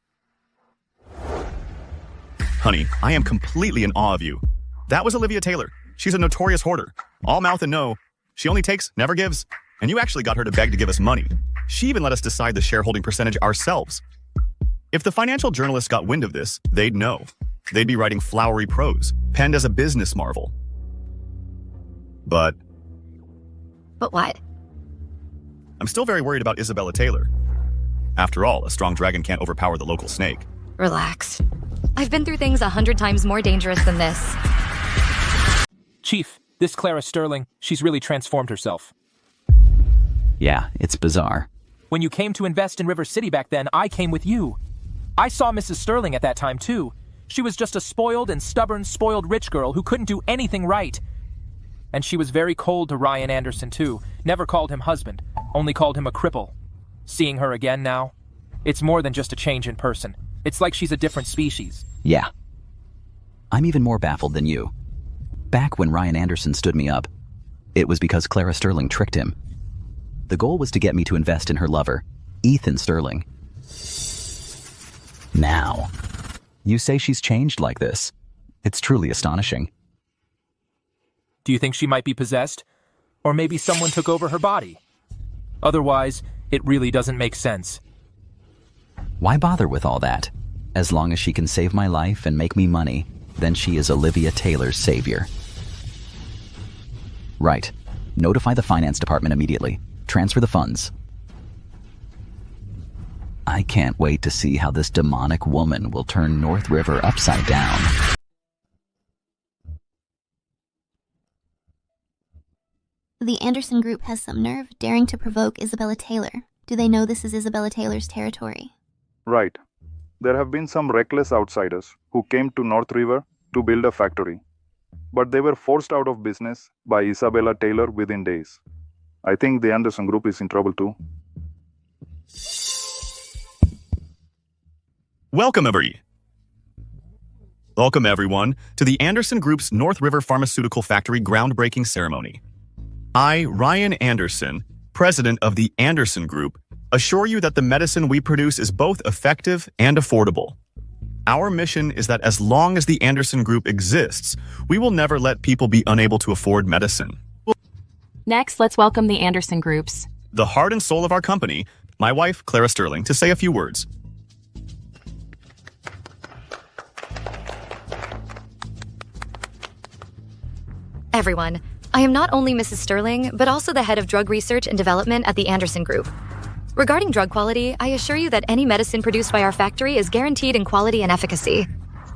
Honey, I am completely in awe of you. That was Olivia Taylor. She's a notorious hoarder. All mouth and no. She only takes, never gives. And you actually got her to beg to give us money. She even let us decide the shareholding percentage ourselves. If the financial journalists got wind of this, they'd know. They'd be writing flowery prose, penned as a business marvel. But what? I'm still very worried about Isabella Taylor. After all, a strong dragon can't overpower the local snake. Relax. I've been through things 100 times more dangerous than this. Chief, this Clara Sterling, she's really transformed herself. Yeah, it's bizarre. When you came to invest in River City back then, I came with you. I saw Mrs. Sterling at that time, too. She was just a spoiled and stubborn, spoiled rich girl who couldn't do anything right. And she was very cold to Ryan Anderson, too. Never called him husband, only called him a cripple. Seeing her again now, it's more than just a change in person. It's like she's a different species. Yeah. I'm even more baffled than you. Back when Ryan Anderson stood me up, it was because Clara Sterling tricked him. The goal was to get me to invest in her lover, Ethan Sterling. Now, you say she's changed like this. It's truly astonishing. Do you think she might be possessed? Or maybe someone took over her body? Otherwise, it really doesn't make sense. Why bother with all that? As long as she can save my life and make me money, then she is Olivia Taylor's savior. Right. Notify the finance department immediately. Transfer the funds. I can't wait to see how this demonic woman will turn North River upside down. The Anderson Group has some nerve, daring to provoke Isabella Taylor. Do they know this is Isabella Taylor's territory? Right. There have been some reckless outsiders who came to North River to build a factory. But they were forced out of business by Isabella Taylor within days. I think the Anderson Group is in trouble too. Welcome, everyone, to the Anderson Group's North River Pharmaceutical Factory groundbreaking ceremony. I, Ryan Anderson, president of the Anderson Group, assure you that the medicine we produce is both effective and affordable. Our mission is that as long as the Anderson Group exists, we will never let people be unable to afford medicine. Next, let's welcome the Anderson Groups. The heart and soul of our company, my wife, Clara Sterling, to say a few words. Everyone, I am not only Mrs. Sterling, but also the head of drug research and development at the Anderson Group. Regarding drug quality, I assure you that any medicine produced by our factory is guaranteed in quality and efficacy.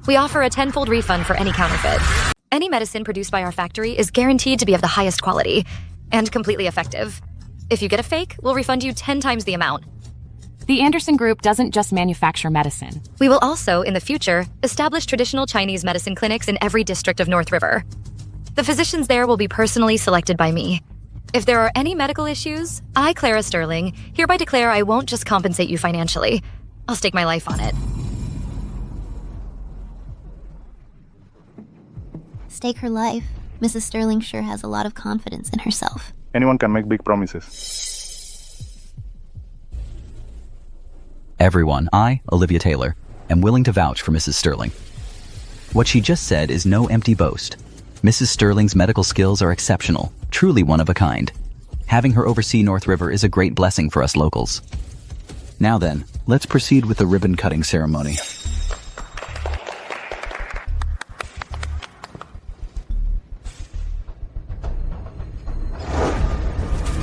We offer a 10-fold refund for any counterfeit. Any medicine produced by our factory is guaranteed to be of the highest quality and completely effective. If you get a fake, we'll refund you 10 times the amount. The Anderson Group doesn't just manufacture medicine. We will also, in the future, establish traditional Chinese medicine clinics in every district of North River. The physicians there will be personally selected by me. If there are any medical issues, I, Clara Sterling, hereby declare I won't just compensate you financially. I'll stake my life on it. Stake her life. Mrs. Sterling sure has a lot of confidence in herself. Anyone can make big promises. Everyone, I, Olivia Taylor, am willing to vouch for Mrs. Sterling. What she just said is no empty boast. Mrs. Sterling's medical skills are exceptional, truly one of a kind. Having her oversee North River is a great blessing for us locals. Now then, let's proceed with the ribbon-cutting ceremony.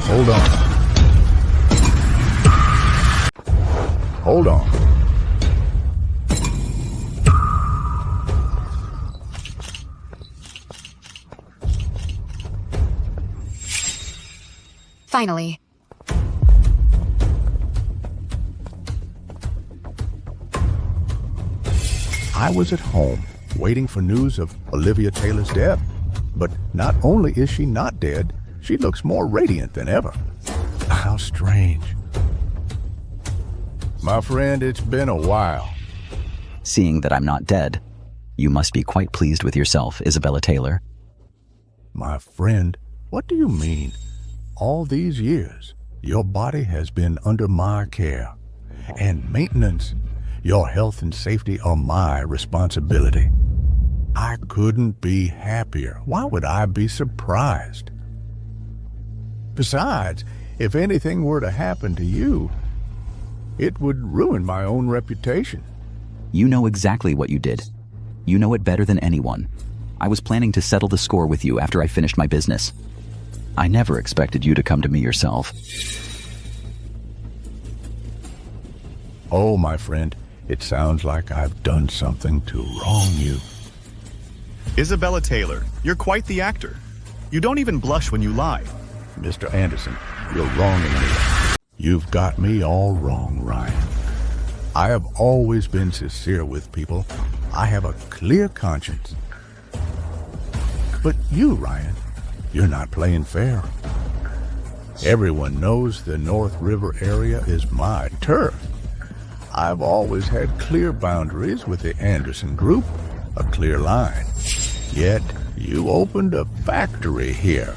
Hold on. Hold on. Finally. I was at home, waiting for news of Olivia Taylor's death. But not only is she not dead, she looks more radiant than ever. How strange. My friend, it's been a while. Seeing that I'm not dead, you must be quite pleased with yourself, Isabella Taylor. My friend, what do you mean? All these years, your body has been under my care and maintenance. Your health and safety are my responsibility. I couldn't be happier. Why would I be surprised? Besides, if anything were to happen to you, it would ruin my own reputation. You know exactly what you did. You know it better than anyone. I was planning to settle the score with you after I finished my business. I never expected you to come to me yourself. Oh, my friend, it sounds like I've done something to wrong you. Isabella Taylor, you're quite the actor. You don't even blush when you lie. Mr. Anderson, you're wronging me. You've got me all wrong, Ryan. I have always been sincere with people. I have a clear conscience. But you, Ryan, you're not playing fair. Everyone knows the North River area is my turf. I've always had clear boundaries with the Anderson Group, a clear line. Yet, you opened a factory here.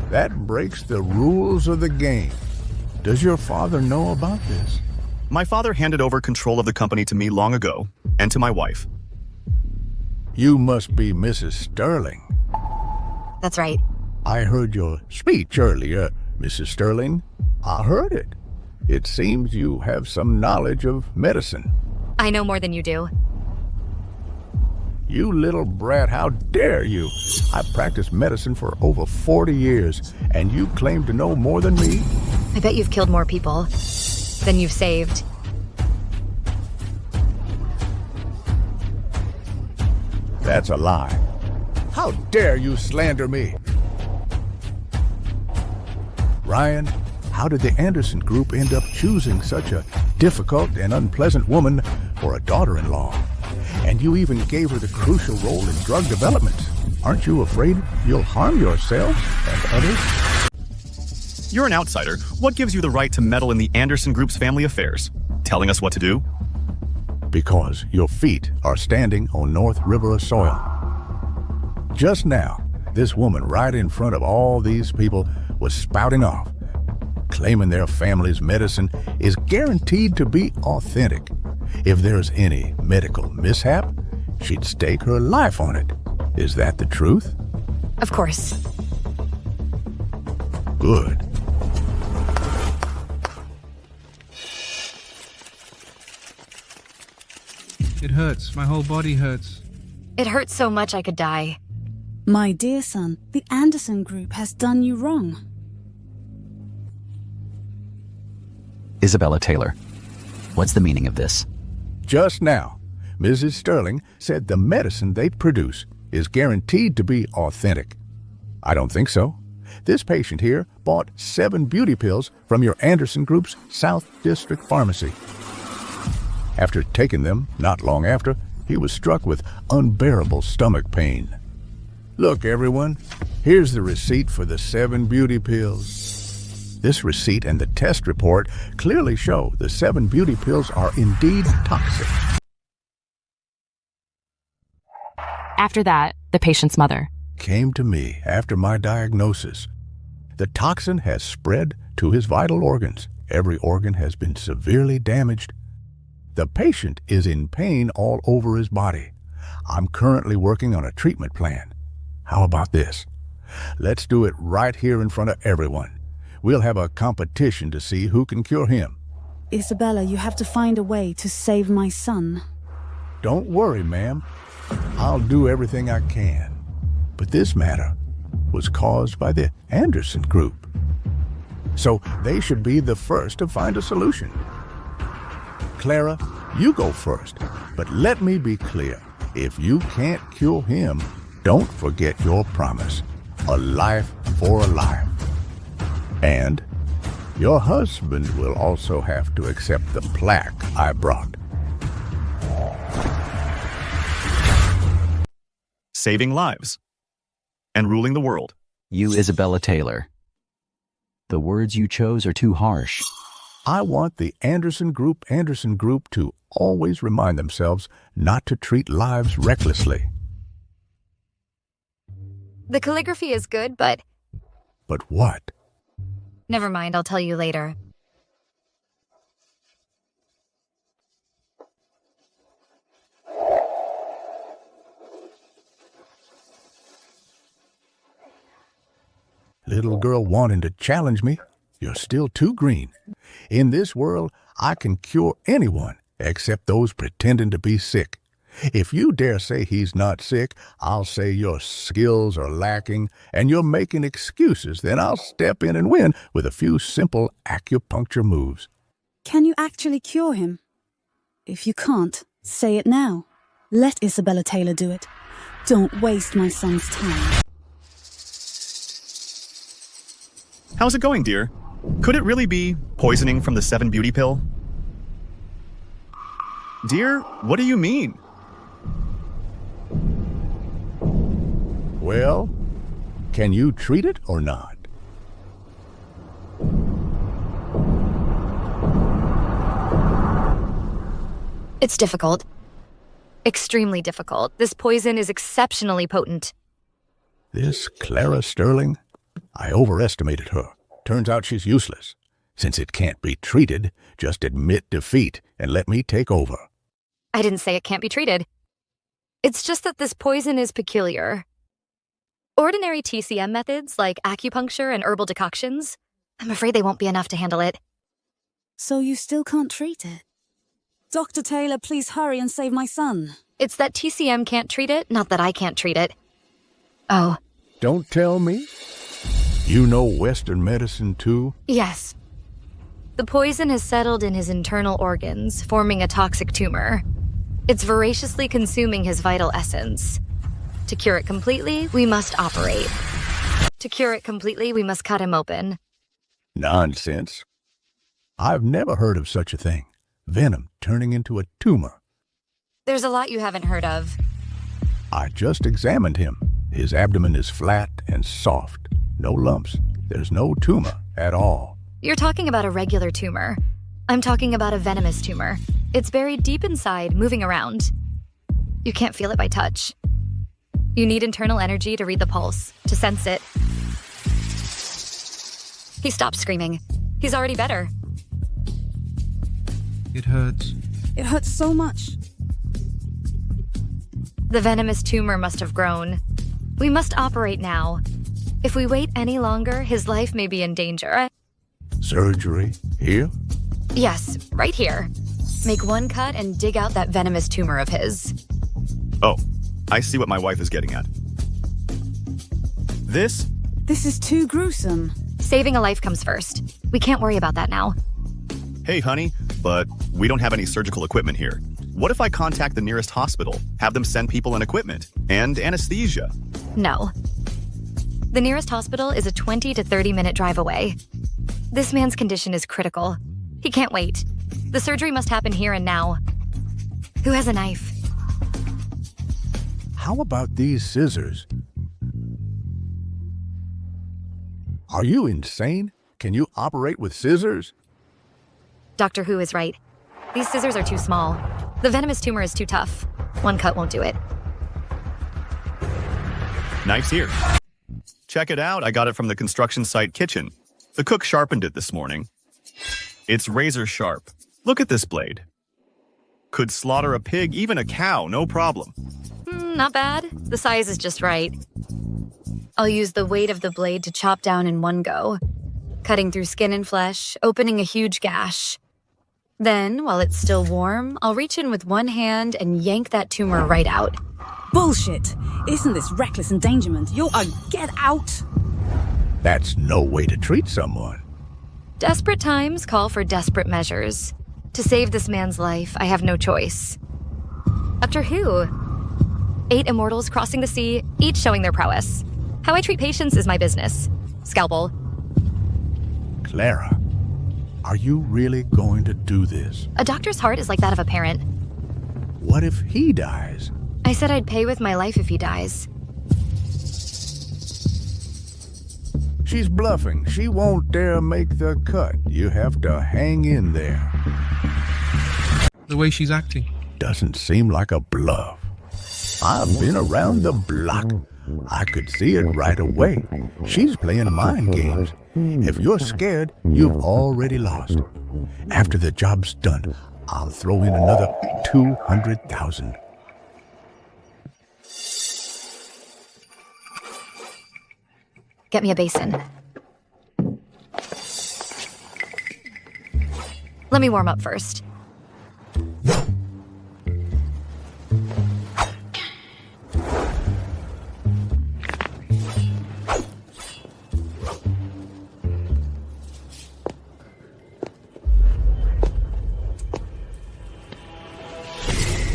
That breaks the rules of the game. Does your father know about this? My father handed over control of the company to me long ago, and to my wife. You must be Mrs. Sterling. That's right. I heard your speech earlier, Mrs. Sterling. I heard it. It seems you have some knowledge of medicine. I know more than you do. You little brat, how dare you? I've practiced medicine for over 40 years, and you claim to know more than me? I bet you've killed more people than you've saved. That's a lie. How dare you slander me? Ryan, how did the Anderson Group end up choosing such a difficult and unpleasant woman for a daughter-in-law? And you even gave her the crucial role in drug development. Aren't you afraid you'll harm yourself and others? You're an outsider. What gives you the right to meddle in the Anderson Group's family affairs? Telling us what to do? Because your feet are standing on North River soil. Just now, this woman right in front of all these people was spouting off, claiming their family's medicine is guaranteed to be authentic. If there's any medical mishap, she'd stake her life on it. Is that the truth? Of course. Good. It hurts. My whole body hurts. It hurts so much I could die. My dear son, the Anderson Group has done you wrong. Isabella Taylor, what's the meaning of this? Just now, Mrs. Sterling said the medicine they produce is guaranteed to be authentic. I don't think so. This patient here bought 7 beauty pills from your Anderson Group's South District Pharmacy. After taking them, not long after, he was struck with unbearable stomach pain. Look, everyone, here's the receipt for the 7 beauty pills. This receipt and the test report clearly show the 7 beauty pills are indeed toxic. After that, the patient's mother came to me after my diagnosis. The toxin has spread to his vital organs. Every organ has been severely damaged. The patient is in pain all over his body. I'm currently working on a treatment plan. How about this? Let's do it right here in front of everyone. We'll have a competition to see who can cure him. Isabella, you have to find a way to save my son. Don't worry, ma'am. I'll do everything I can. But this matter was caused by the Anderson Group. So they should be the first to find a solution. Clara, you go first. But let me be clear. If you can't cure him, don't forget your promise. A life for a life. And your husband will also have to accept the plaque I brought. Saving lives. And ruling the world. You, Isabella Taylor. The words you chose are too harsh. I want the Anderson Group to always remind themselves not to treat lives recklessly. The calligraphy is good, but... But what? Never mind, I'll tell you later. Little girl wanting to challenge me. You're still too green. In this world, I can cure anyone except those pretending to be sick. If you dare say he's not sick, I'll say your skills are lacking and you're making excuses. Then I'll step in and win with a few simple acupuncture moves. Can you actually cure him? If you can't, say it now. Let Isabella Taylor do it. Don't waste my son's time. How's it going, dear? Could it really be poisoning from the 7 beauty pill? Dear, what do you mean? Well, can you treat it or not? It's difficult. Extremely difficult. This poison is exceptionally potent. This Clara Sterling? I overestimated her. Turns out she's useless. Since it can't be treated, just admit defeat and let me take over. I didn't say it can't be treated. It's just that this poison is peculiar. Ordinary TCM methods like acupuncture and herbal decoctions, I'm afraid they won't be enough to handle it. So you still can't treat it? Dr. Taylor, please hurry and save my son. It's that TCM can't treat it, not that I can't treat it. Oh. Don't tell me? You know Western medicine too? Yes. The poison has settled in his internal organs, forming a toxic tumor. It's voraciously consuming his vital essence. To cure it completely, we must operate. To cure it completely, we must cut him open. Nonsense. I've never heard of such a thing. Venom turning into a tumor. There's a lot you haven't heard of. I just examined him. His abdomen is flat and soft. No lumps. There's no tumor at all. You're talking about a regular tumor. I'm talking about a venomous tumor. It's buried deep inside, moving around. You can't feel it by touch. You need internal energy to read the pulse, to sense it. He stopped screaming. He's already better. It hurts. It hurts so much. The venomous tumor must have grown. We must operate now. If we wait any longer, his life may be in danger. Surgery? Here? Yes, right here. Make one cut and dig out that venomous tumor of his. Oh, I see what my wife is getting at. This? This is too gruesome. Saving a life comes first. We can't worry about that now. Hey, honey, but we don't have any surgical equipment here. What if I contact the nearest hospital, have them send people and equipment, and anesthesia? No. The nearest hospital is a 20 to 30-minute drive away. This man's condition is critical. He can't wait. The surgery must happen here and now. Who has a knife? How about these scissors? Are you insane? Can you operate with scissors? Dr. Who is right. These scissors are too small. The venomous tumor is too tough. One cut won't do it. Knife's here. Check it out. I got it from the construction site kitchen. The cook sharpened it this morning. It's razor sharp. Look at this blade. Could slaughter a pig, even a cow, no problem. Not bad. The size is just right. I'll use the weight of the blade to chop down in one go, cutting through skin and flesh, opening a huge gash. Then, while it's still warm, I'll reach in with one hand and yank that tumor right out. Bullshit! Isn't this reckless endangerment? You're a get out! That's no way to treat someone. Desperate times call for desperate measures. To save this man's life, I have no choice. Doctor Who? 8 immortals crossing the sea, each showing their prowess. How I treat patients is my business. Scalpel. Clara, are you really going to do this? A doctor's heart is like that of a parent. What if he dies? I said I'd pay with my life if he dies. She's bluffing. She won't dare make the cut. You have to hang in there. The way she's acting. Doesn't seem like a bluff. I've been around the block. I could see it right away. She's playing mind games. If you're scared, you've already lost. After the job's done, I'll throw in another 200,000. Get me a basin. Let me warm up first.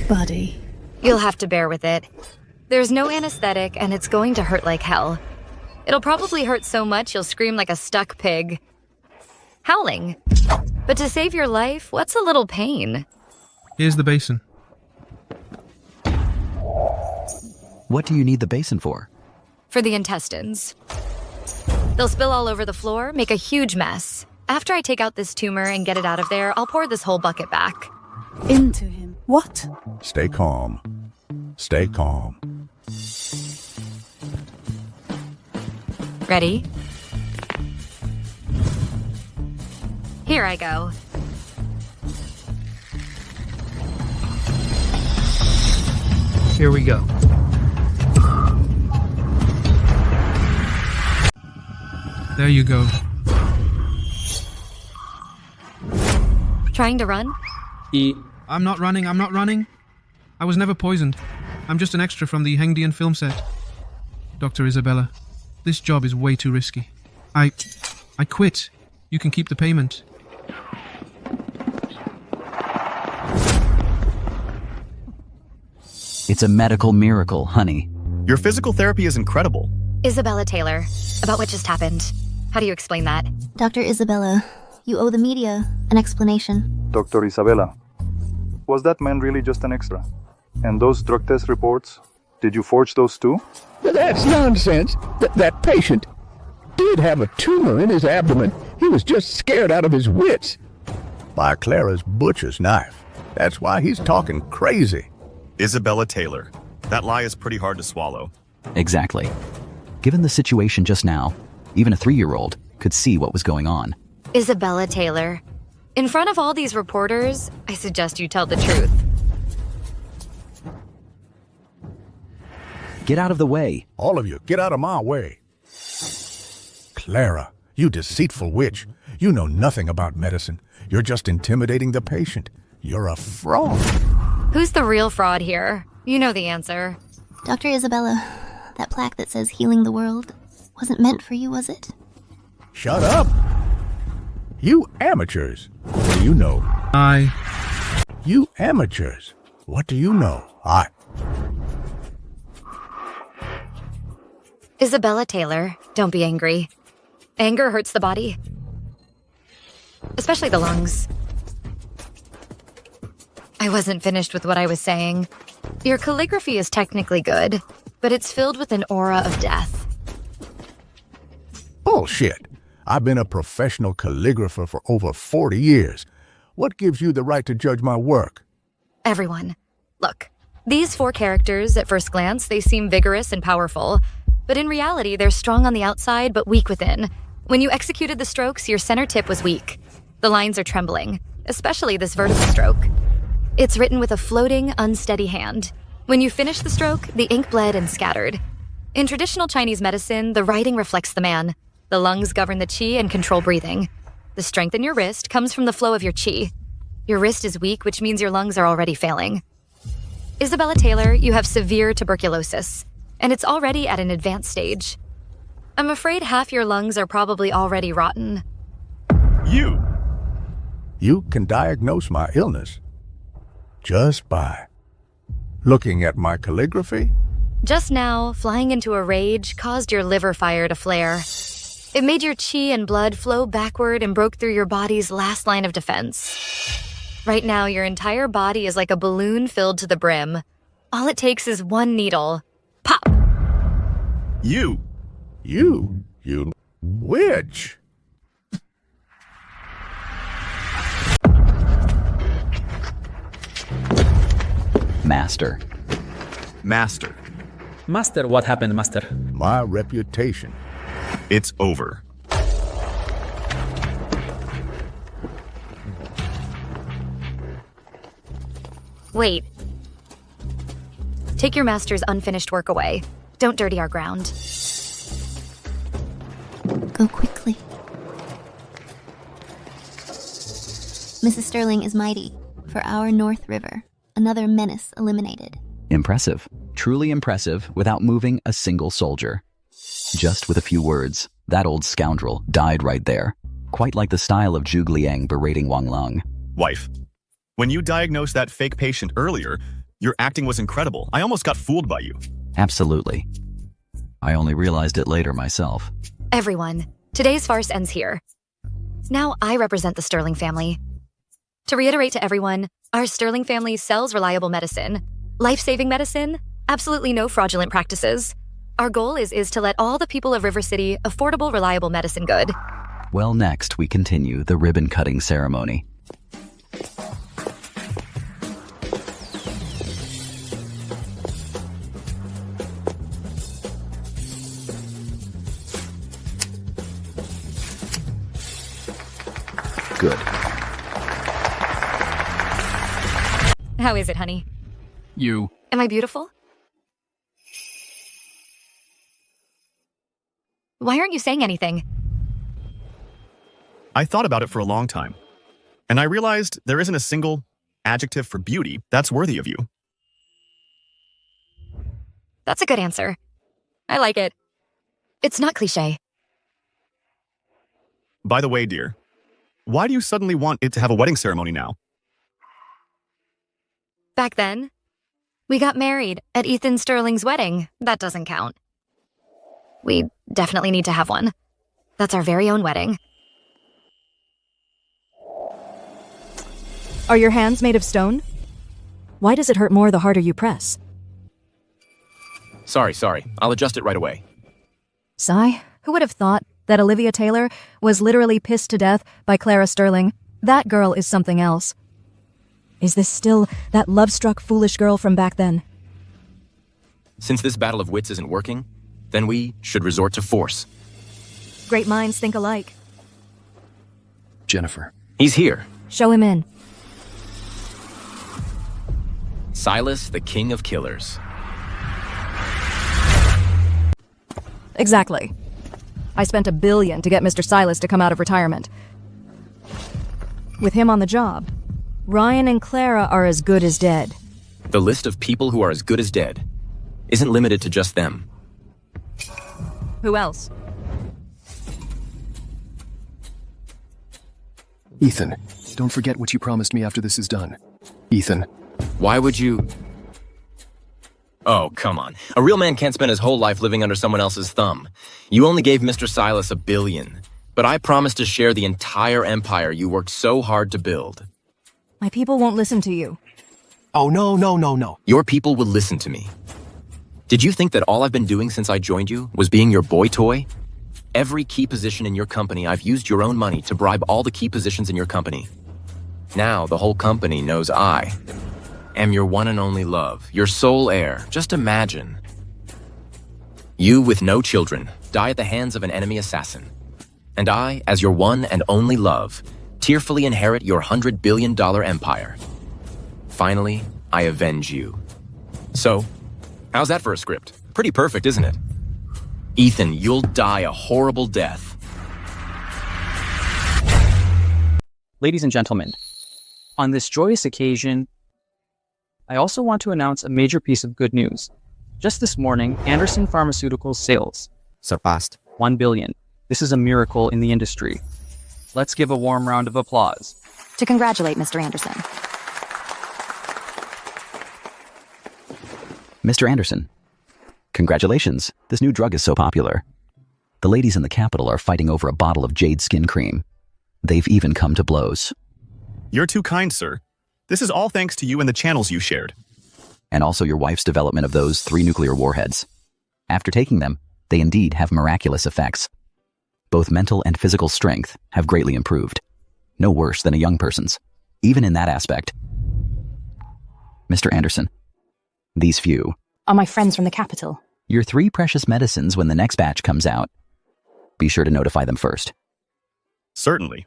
Buddy. You'll have to bear with it. There's no anesthetic, and it's going to hurt like hell. It'll probably hurt so much you'll scream like a stuck pig. Howling. But to save your life, what's a little pain? Here's the basin. What do you need the basin for? For the intestines. They'll spill all over the floor, make a huge mess. After I take out this tumor and get it out of there, I'll pour this whole bucket back. Into him. What? Stay calm. Stay calm. Ready? Here I go. Here we go. There you go. Trying to run? I'm not running, I'm not running. I was never poisoned. I'm just an extra from the Hengdian film set. Dr. Isabella, this job is way too risky. I quit. You can keep the payment. It's a medical miracle, honey. Your physical therapy is incredible. Isabella Taylor, about what just happened. How do you explain that? Dr. Isabella, you owe the media an explanation. Dr. Isabella, was that man really just an extra? And those drug test reports, did you forge those too? That's nonsense. That patient did have a tumor in his abdomen. He was just scared out of his wits. By Clara's butcher's knife. That's why he's talking crazy. Isabella Taylor. That lie is pretty hard to swallow. Exactly. Given the situation just now, even a 3-year-old could see what was going on. Isabella Taylor. In front of all these reporters, I suggest you tell the truth. Get out of the way. All of you, get out of my way. Clara, you deceitful witch. You know nothing about medicine. You're just intimidating the patient. You're a fraud. Who's the real fraud here? You know the answer. Dr. Isabella, that plaque that says healing the world wasn't meant for you, was it? Shut up. You amateurs. What do you know? You amateurs. What do you know? Isabella Taylor, don't be angry. Anger hurts the body. Especially the lungs. I wasn't finished with what I was saying. Your calligraphy is technically good, but it's filled with an aura of death. Bullshit. I've been a professional calligrapher for over 40 years. What gives you the right to judge my work? Everyone. Look, these 4 characters, at first glance, they seem vigorous and powerful, but in reality, they're strong on the outside but weak within. When you executed the strokes, your center tip was weak. The lines are trembling, especially this vertical stroke. It's written with a floating, unsteady hand. When you finish the stroke, the ink bled and scattered. In traditional Chinese medicine, the writing reflects the man. The lungs govern the qi and control breathing. The strength in your wrist comes from the flow of your qi. Your wrist is weak, which means your lungs are already failing. Isabella Taylor, you have severe tuberculosis, and it's already at an advanced stage. I'm afraid half your lungs are probably already rotten. You can diagnose my illness just by looking at my calligraphy? Just now, flying into a rage caused your liver fire to flare. It made your qi and blood flow backward and broke through your body's last line of defense. Right now, your entire body is like a balloon filled to the brim. All it takes is one needle. Pop! You witch! Master. Master, what happened, Master? My reputation. It's over. Wait. Take your master's unfinished work away. Don't dirty our ground. go quickly. Mrs. Sterling is mighty. For our North River, another menace eliminated. Impressive. Truly impressive without moving a single soldier. Just with a few words, that old scoundrel died right there. Quite like the style of Zhuge Liang berating Wang Lung. Wife, when you diagnosed that fake patient earlier, your acting was incredible. I almost got fooled by you. Absolutely. I only realized it later myself. Everyone, today's farce ends here. Now I represent the Sterling family. To reiterate to everyone, our Sterling family sells reliable medicine. Life-saving medicine, absolutely no fraudulent practices. Our goal is to let all the people of River City affordable, reliable medicine good. Well, next we continue the ribbon-cutting ceremony. Good. How is it, honey? You. Am I beautiful? Why aren't you saying anything? I thought about it for a long time, and I realized there isn't a single adjective for beauty that's worthy of you. That's a good answer. I like it. It's not cliché. By the way, dear, why do you suddenly want it to have a wedding ceremony now? Back then, we got married at Ethan Sterling's wedding. That doesn't count. We definitely need to have one. That's our very own wedding. Are your hands made of stone? Why does it hurt more the harder you press? Sorry. I'll adjust it right away. Sigh, who would have thought that Olivia Taylor was literally pissed to death by Clara Sterling? That girl is something else. Is this still that love-struck foolish girl from back then? Since this battle of wits isn't working, then we should resort to force. Great minds think alike. Jennifer. He's here. Show him in. Silas, the king of killers. Exactly. I spent $1 billion to get Mr. Silas to come out of retirement. With him on the job, Ryan and Clara are as good as dead. The list of people who are as good as dead isn't limited to just them. Who else? Ethan, don't forget what you promised me after this is done. Ethan. Why would you... Oh, come on. A real man can't spend his whole life living under someone else's thumb. You only gave Mr. Silas $1 billion, but I promised to share the entire empire you worked so hard to build. My people won't listen to you. Oh, no. Your people will listen to me. Did you think that all I've been doing since I joined you was being your boy toy? Every key position in your company, I've used your own money to bribe all the key positions in your company. Now the whole company knows I am your one and only love, your sole heir. Just imagine. You, with no children, die at the hands of an enemy assassin. And I, as your one and only love, tearfully inherit your $100 billion empire. Finally, I avenge you. So, how's that for a script? Pretty perfect, isn't it? Ethan, you'll die a horrible death. Ladies and gentlemen, on this joyous occasion, I also want to announce a major piece of good news. Just this morning, Anderson Pharmaceuticals sales surpassed 1 billion. This is a miracle in the industry. Let's give a warm round of applause to congratulate Mr. Anderson. Mr. Anderson, congratulations. This new drug is so popular. The ladies in the capital are fighting over a bottle of Jade skin cream. They've even come to blows. You're too kind, sir. This is all thanks to you and the channels you shared. And also your wife's development of those 3 nuclear warheads. After taking them, they indeed have miraculous effects. Both mental and physical strength have greatly improved. No worse than a young person's, even in that aspect. Mr. Anderson, these few are my friends from the capital. Your 3 precious medicines when the next batch comes out. Be sure to notify them first. Certainly.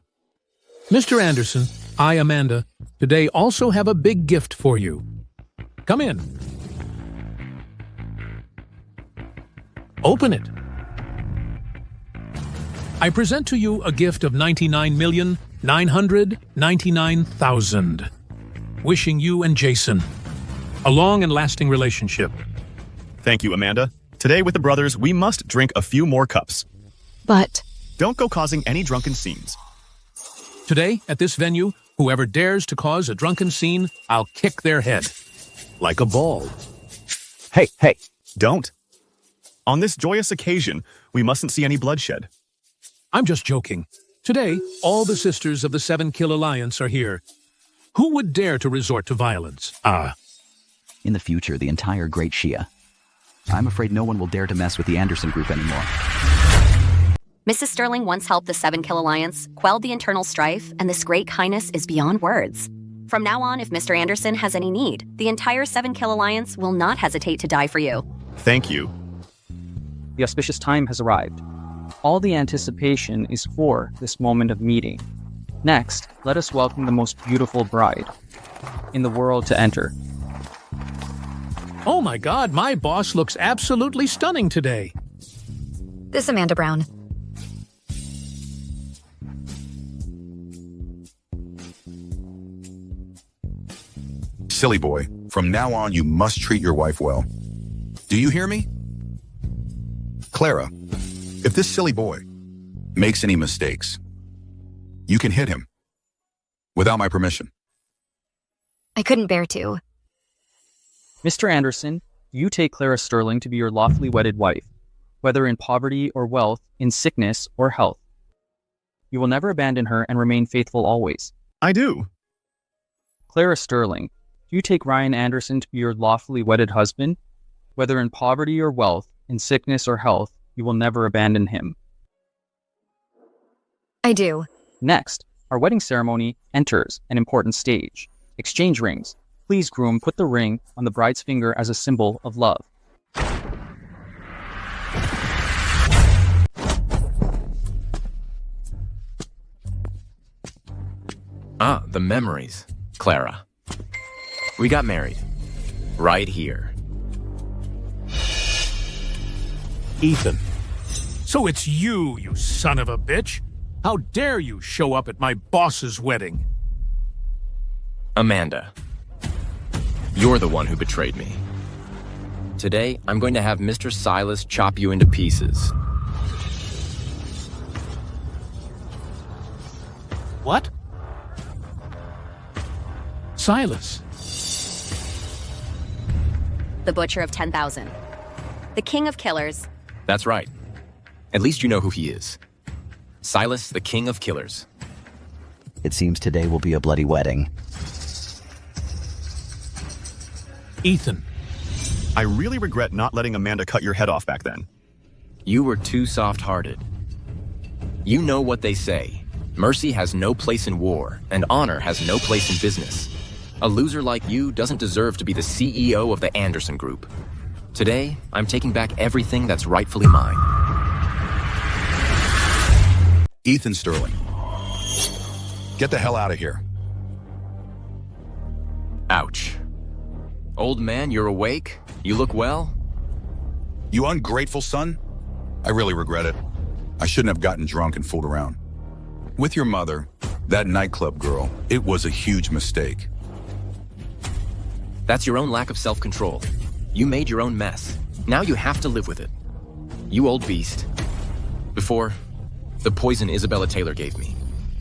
Mr. Anderson, I, Amanda, today also have a big gift for you. Come in. Open it. I present to you a gift of 99,999,000. Wishing you and Jason a long and lasting relationship. Thank you, Amanda. Today with the brothers, we must drink a few more cups. But don't go causing any drunken scenes. Today, at this venue, whoever dares to cause a drunken scene, I'll kick their head. Like a ball. Hey, don't. On this joyous occasion, we mustn't see any bloodshed. I'm just joking. Today, all the sisters of the 7 Kill Alliance are here. Who would dare to resort to violence? In the future, the entire Great Shia. I'm afraid no one will dare to mess with the Anderson group anymore. Mrs. Sterling once helped the 7 Kill Alliance, quelled the internal strife, and this great kindness is beyond words. From now on, if Mr. Anderson has any need, the entire 7 Kill Alliance will not hesitate to die for you. Thank you. The auspicious time has arrived. All the anticipation is for this moment of meeting. Next, let us welcome the most beautiful bride in the world to enter. Oh my God, my boss looks absolutely stunning today. This Amanda Brown. Silly boy, from now on you must treat your wife well. Do you hear me? Clara, if this silly boy makes any mistakes, you can hit him without my permission. I couldn't bear to. Mr. Anderson, you take Clara Sterling to be your lawfully wedded wife, whether in poverty or wealth, in sickness or health. You will never abandon her and remain faithful always. I do. Clara Sterling, do you take Ryan Anderson to be your lawfully wedded husband, whether in poverty or wealth, in sickness or health, you will never abandon him. I do. Next, our wedding ceremony enters an important stage. Exchange rings. Please, groom, put the ring on the bride's finger as a symbol of love. The memories, Clara. We got married. Right here. Ethan. So it's you, you son of a bitch. How dare you show up at my boss's wedding? Amanda. You're the one who betrayed me. Today, I'm going to have Mr. Silas chop you into pieces. What? Silas. The Butcher of 10,000. The King of Killers. That's right. At least you know who he is. Silas, the King of Killers. It seems today will be a bloody wedding. Ethan. I really regret not letting Amanda cut your head off back then. You were too soft-hearted. You know what they say. Mercy has no place in war, and honor has no place in business. A loser like you doesn't deserve to be the CEO of the Anderson Group. Today, I'm taking back everything that's rightfully mine. Ethan Sterling. Get the hell out of here. Ouch. Old man, you're awake? You look well? You ungrateful son? I really regret it. I shouldn't have gotten drunk and fooled around. With your mother, that nightclub girl, it was a huge mistake. That's your own lack of self-control. You made your own mess. Now you have to live with it. You old beast. Before, the poison Isabella Taylor gave me.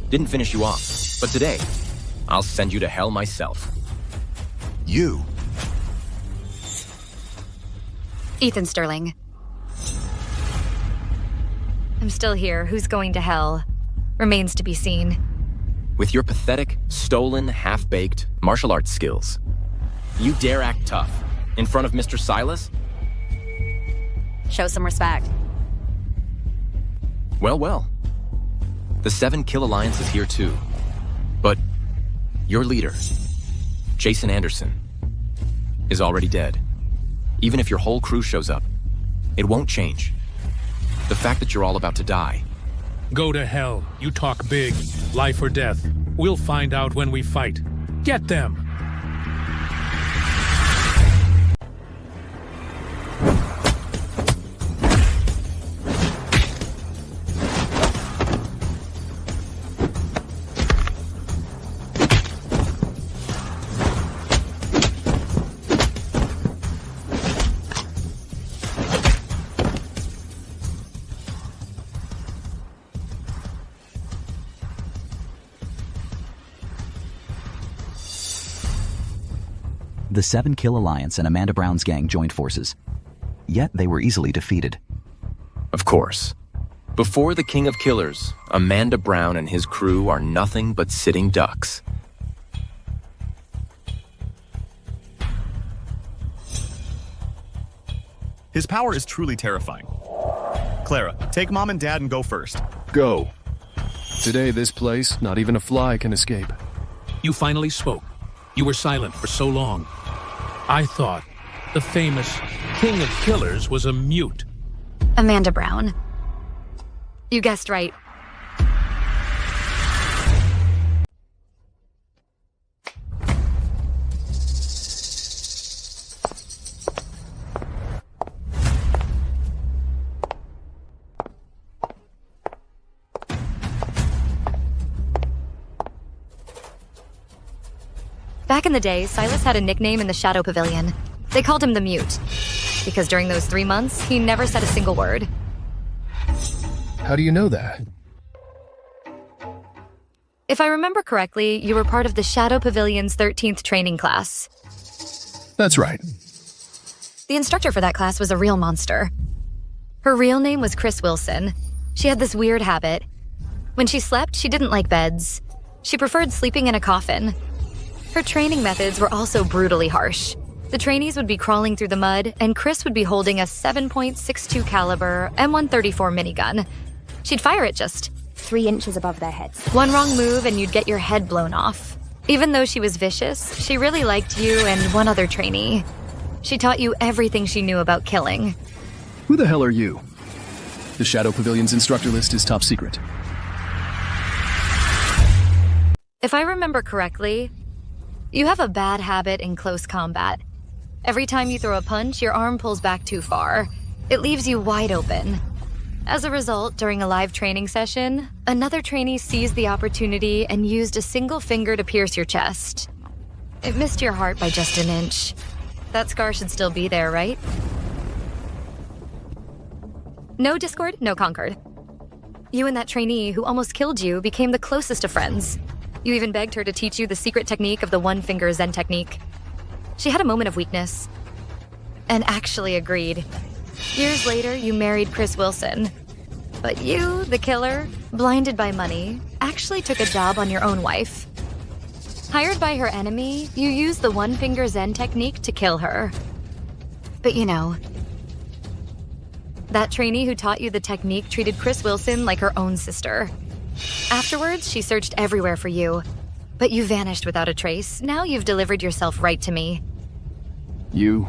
Didn't finish you off. But today, I'll send you to hell myself. You? Ethan Sterling. I'm still here. Who's going to hell? Remains to be seen. With your pathetic, stolen, half-baked martial arts skills, you dare act tough in front of Mr. Silas? Show some respect. Well, well. The 7 Kill Alliance is here too. But your leader, Jason Anderson, is already dead. Even if your whole crew shows up, it won't change. The fact that you're all about to die. Go to hell. You talk big. Life or death. We'll find out when we fight. Get them! The 7 Kill Alliance and Amanda Brown's gang joined forces. Yet they were easily defeated. Of course. Before the King of Killers, Amanda Brown and his crew are nothing but sitting ducks. His power is truly terrifying. Clara, take Mom and Dad and go first. Go. Today, this place, not even a fly can escape. You finally spoke. You were silent for so long. I thought the famous King of Killers was a mute. Amanda Brown. You guessed right. Back in the day, Silas had a nickname in the Shadow Pavilion. They called him the Mute, because during those 3 months, he never said a single word. How do you know that? If I remember correctly, you were part of the Shadow Pavilion's 13th training class. That's right. The instructor for that class was a real monster. Her real name was Chris Wilson. She had this weird habit. When she slept, she didn't like beds. She preferred sleeping in a coffin. Her training methods were also brutally harsh. The trainees would be crawling through the mud, and Chris would be holding a 7.62 caliber M134 minigun. She'd fire it just 3 inches above their heads. one wrong move and you'd get your head blown off. Even though she was vicious, she really liked you and one other trainee. She taught you everything she knew about killing. Who the hell are you? The Shadow Pavilion's instructor list is top secret. If I remember correctly, you have a bad habit in close combat. Every time you throw a punch, your arm pulls back too far. It leaves you wide open. As a result, during a live training session, another trainee seized the opportunity and used a single finger to pierce your chest. It missed your heart by just an inch. That scar should still be there, right? No Discord, no Concord. You and that trainee who almost killed you became the closest of friends. You even begged her to teach you the secret technique of the one-finger Zen technique. She had a moment of weakness and actually agreed. Years later, you married Chris Wilson. But you, the killer, blinded by money, actually took a job on your own wife. Hired by her enemy, you used the one-finger Zen technique to kill her. But you know, that trainee who taught you the technique treated Chris Wilson like her own sister. Afterwards, she searched everywhere for you, but you vanished without a trace. Now you've delivered yourself right to me. You?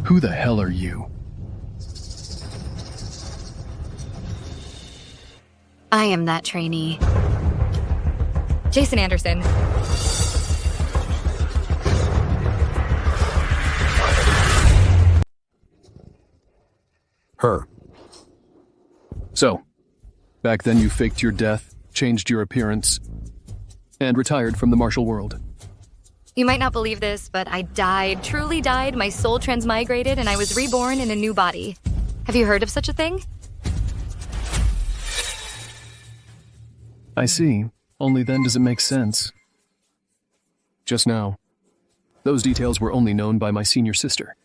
Who the hell are you? I am that trainee. Jason Anderson. Her. So, back then you faked your death, changed your appearance, and retired from the martial world. You might not believe this, but I died, truly died, my soul transmigrated, and I was reborn in a new body. Have you heard of such a thing? I see. Only then does it make sense. Just now, those details were only known by my senior sister.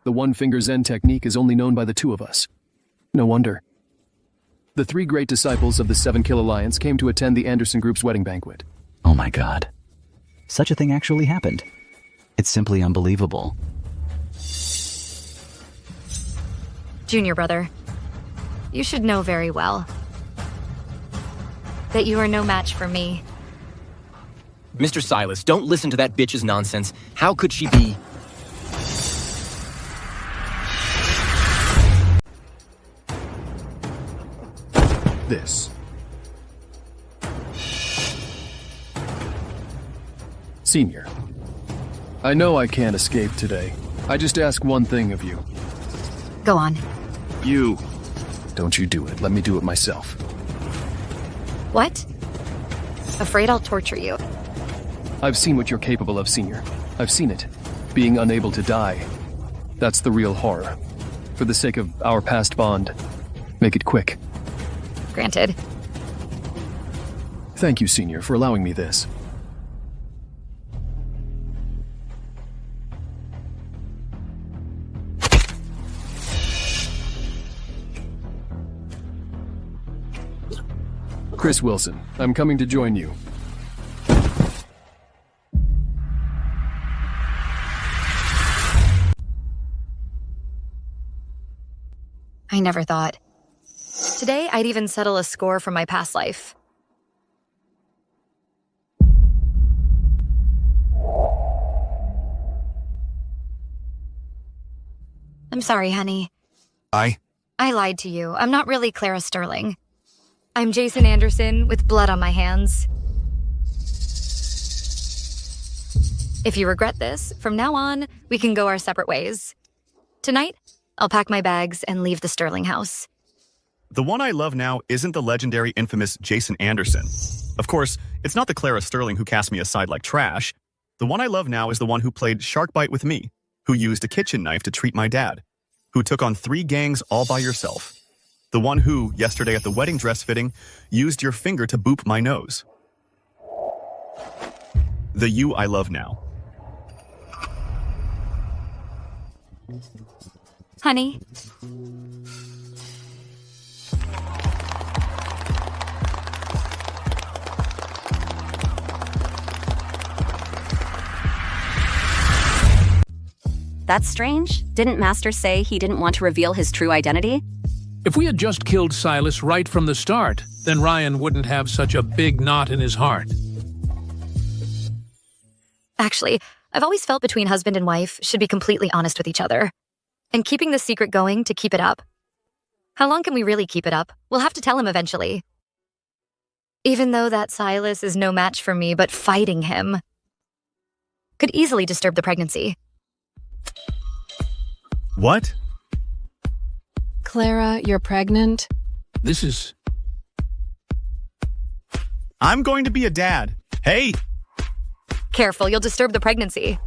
The one-finger Zen technique is only known by the 2 of us. No wonder. The 3 great disciples of the 7 Kill Alliance came to attend the Anderson Group's wedding banquet. Oh my god. Such a thing actually happened. It's simply unbelievable. Junior brother, you should know very well that you are no match for me. Mr. Silas, don't listen to that bitch's nonsense. How could she be? This. Senior, I know I can't escape today. I just ask one thing of you. Go on. You. Don't you do it. Let me do it myself. What? Afraid I'll torture you. I've seen what you're capable of, Senior. I've seen it. Being unable to die. That's the real horror. For the sake of our past bond, make it quick. Granted. Thank you, Senior, for allowing me this. Chris Wilson, I'm coming to join you. I never thought. Today, I'd even settle a score from my past life. I'm sorry, honey. I lied to you. I'm not really Clara Sterling. I'm Jason Anderson with blood on my hands. If you regret this, from now on, we can go our separate ways. Tonight, I'll pack my bags and leave the Sterling house. The one I love now isn't the legendary, infamous Jason Anderson. Of course, it's not the Clara Sterling who cast me aside like trash. The one I love now is the one who played Sharkbite with me, who used a kitchen knife to treat my dad, who took on 3 gangs all by yourself. The one who, yesterday at the wedding dress fitting, used your finger to boop my nose. The you I love now. Honey. That's strange. Didn't Master say he didn't want to reveal his true identity? If we had just killed Silas right from the start, then Ryan wouldn't have such a big knot in his heart. Actually, I've always felt between husband and wife should be completely honest with each other. And keeping the secret going to keep it up. How long can we really keep it up? We'll have to tell him eventually. Even though that Silas is no match for me, but fighting him could easily disturb the pregnancy. What? Clara, you're pregnant? This is... I'm going to be a dad. Hey! Careful, you'll disturb the pregnancy.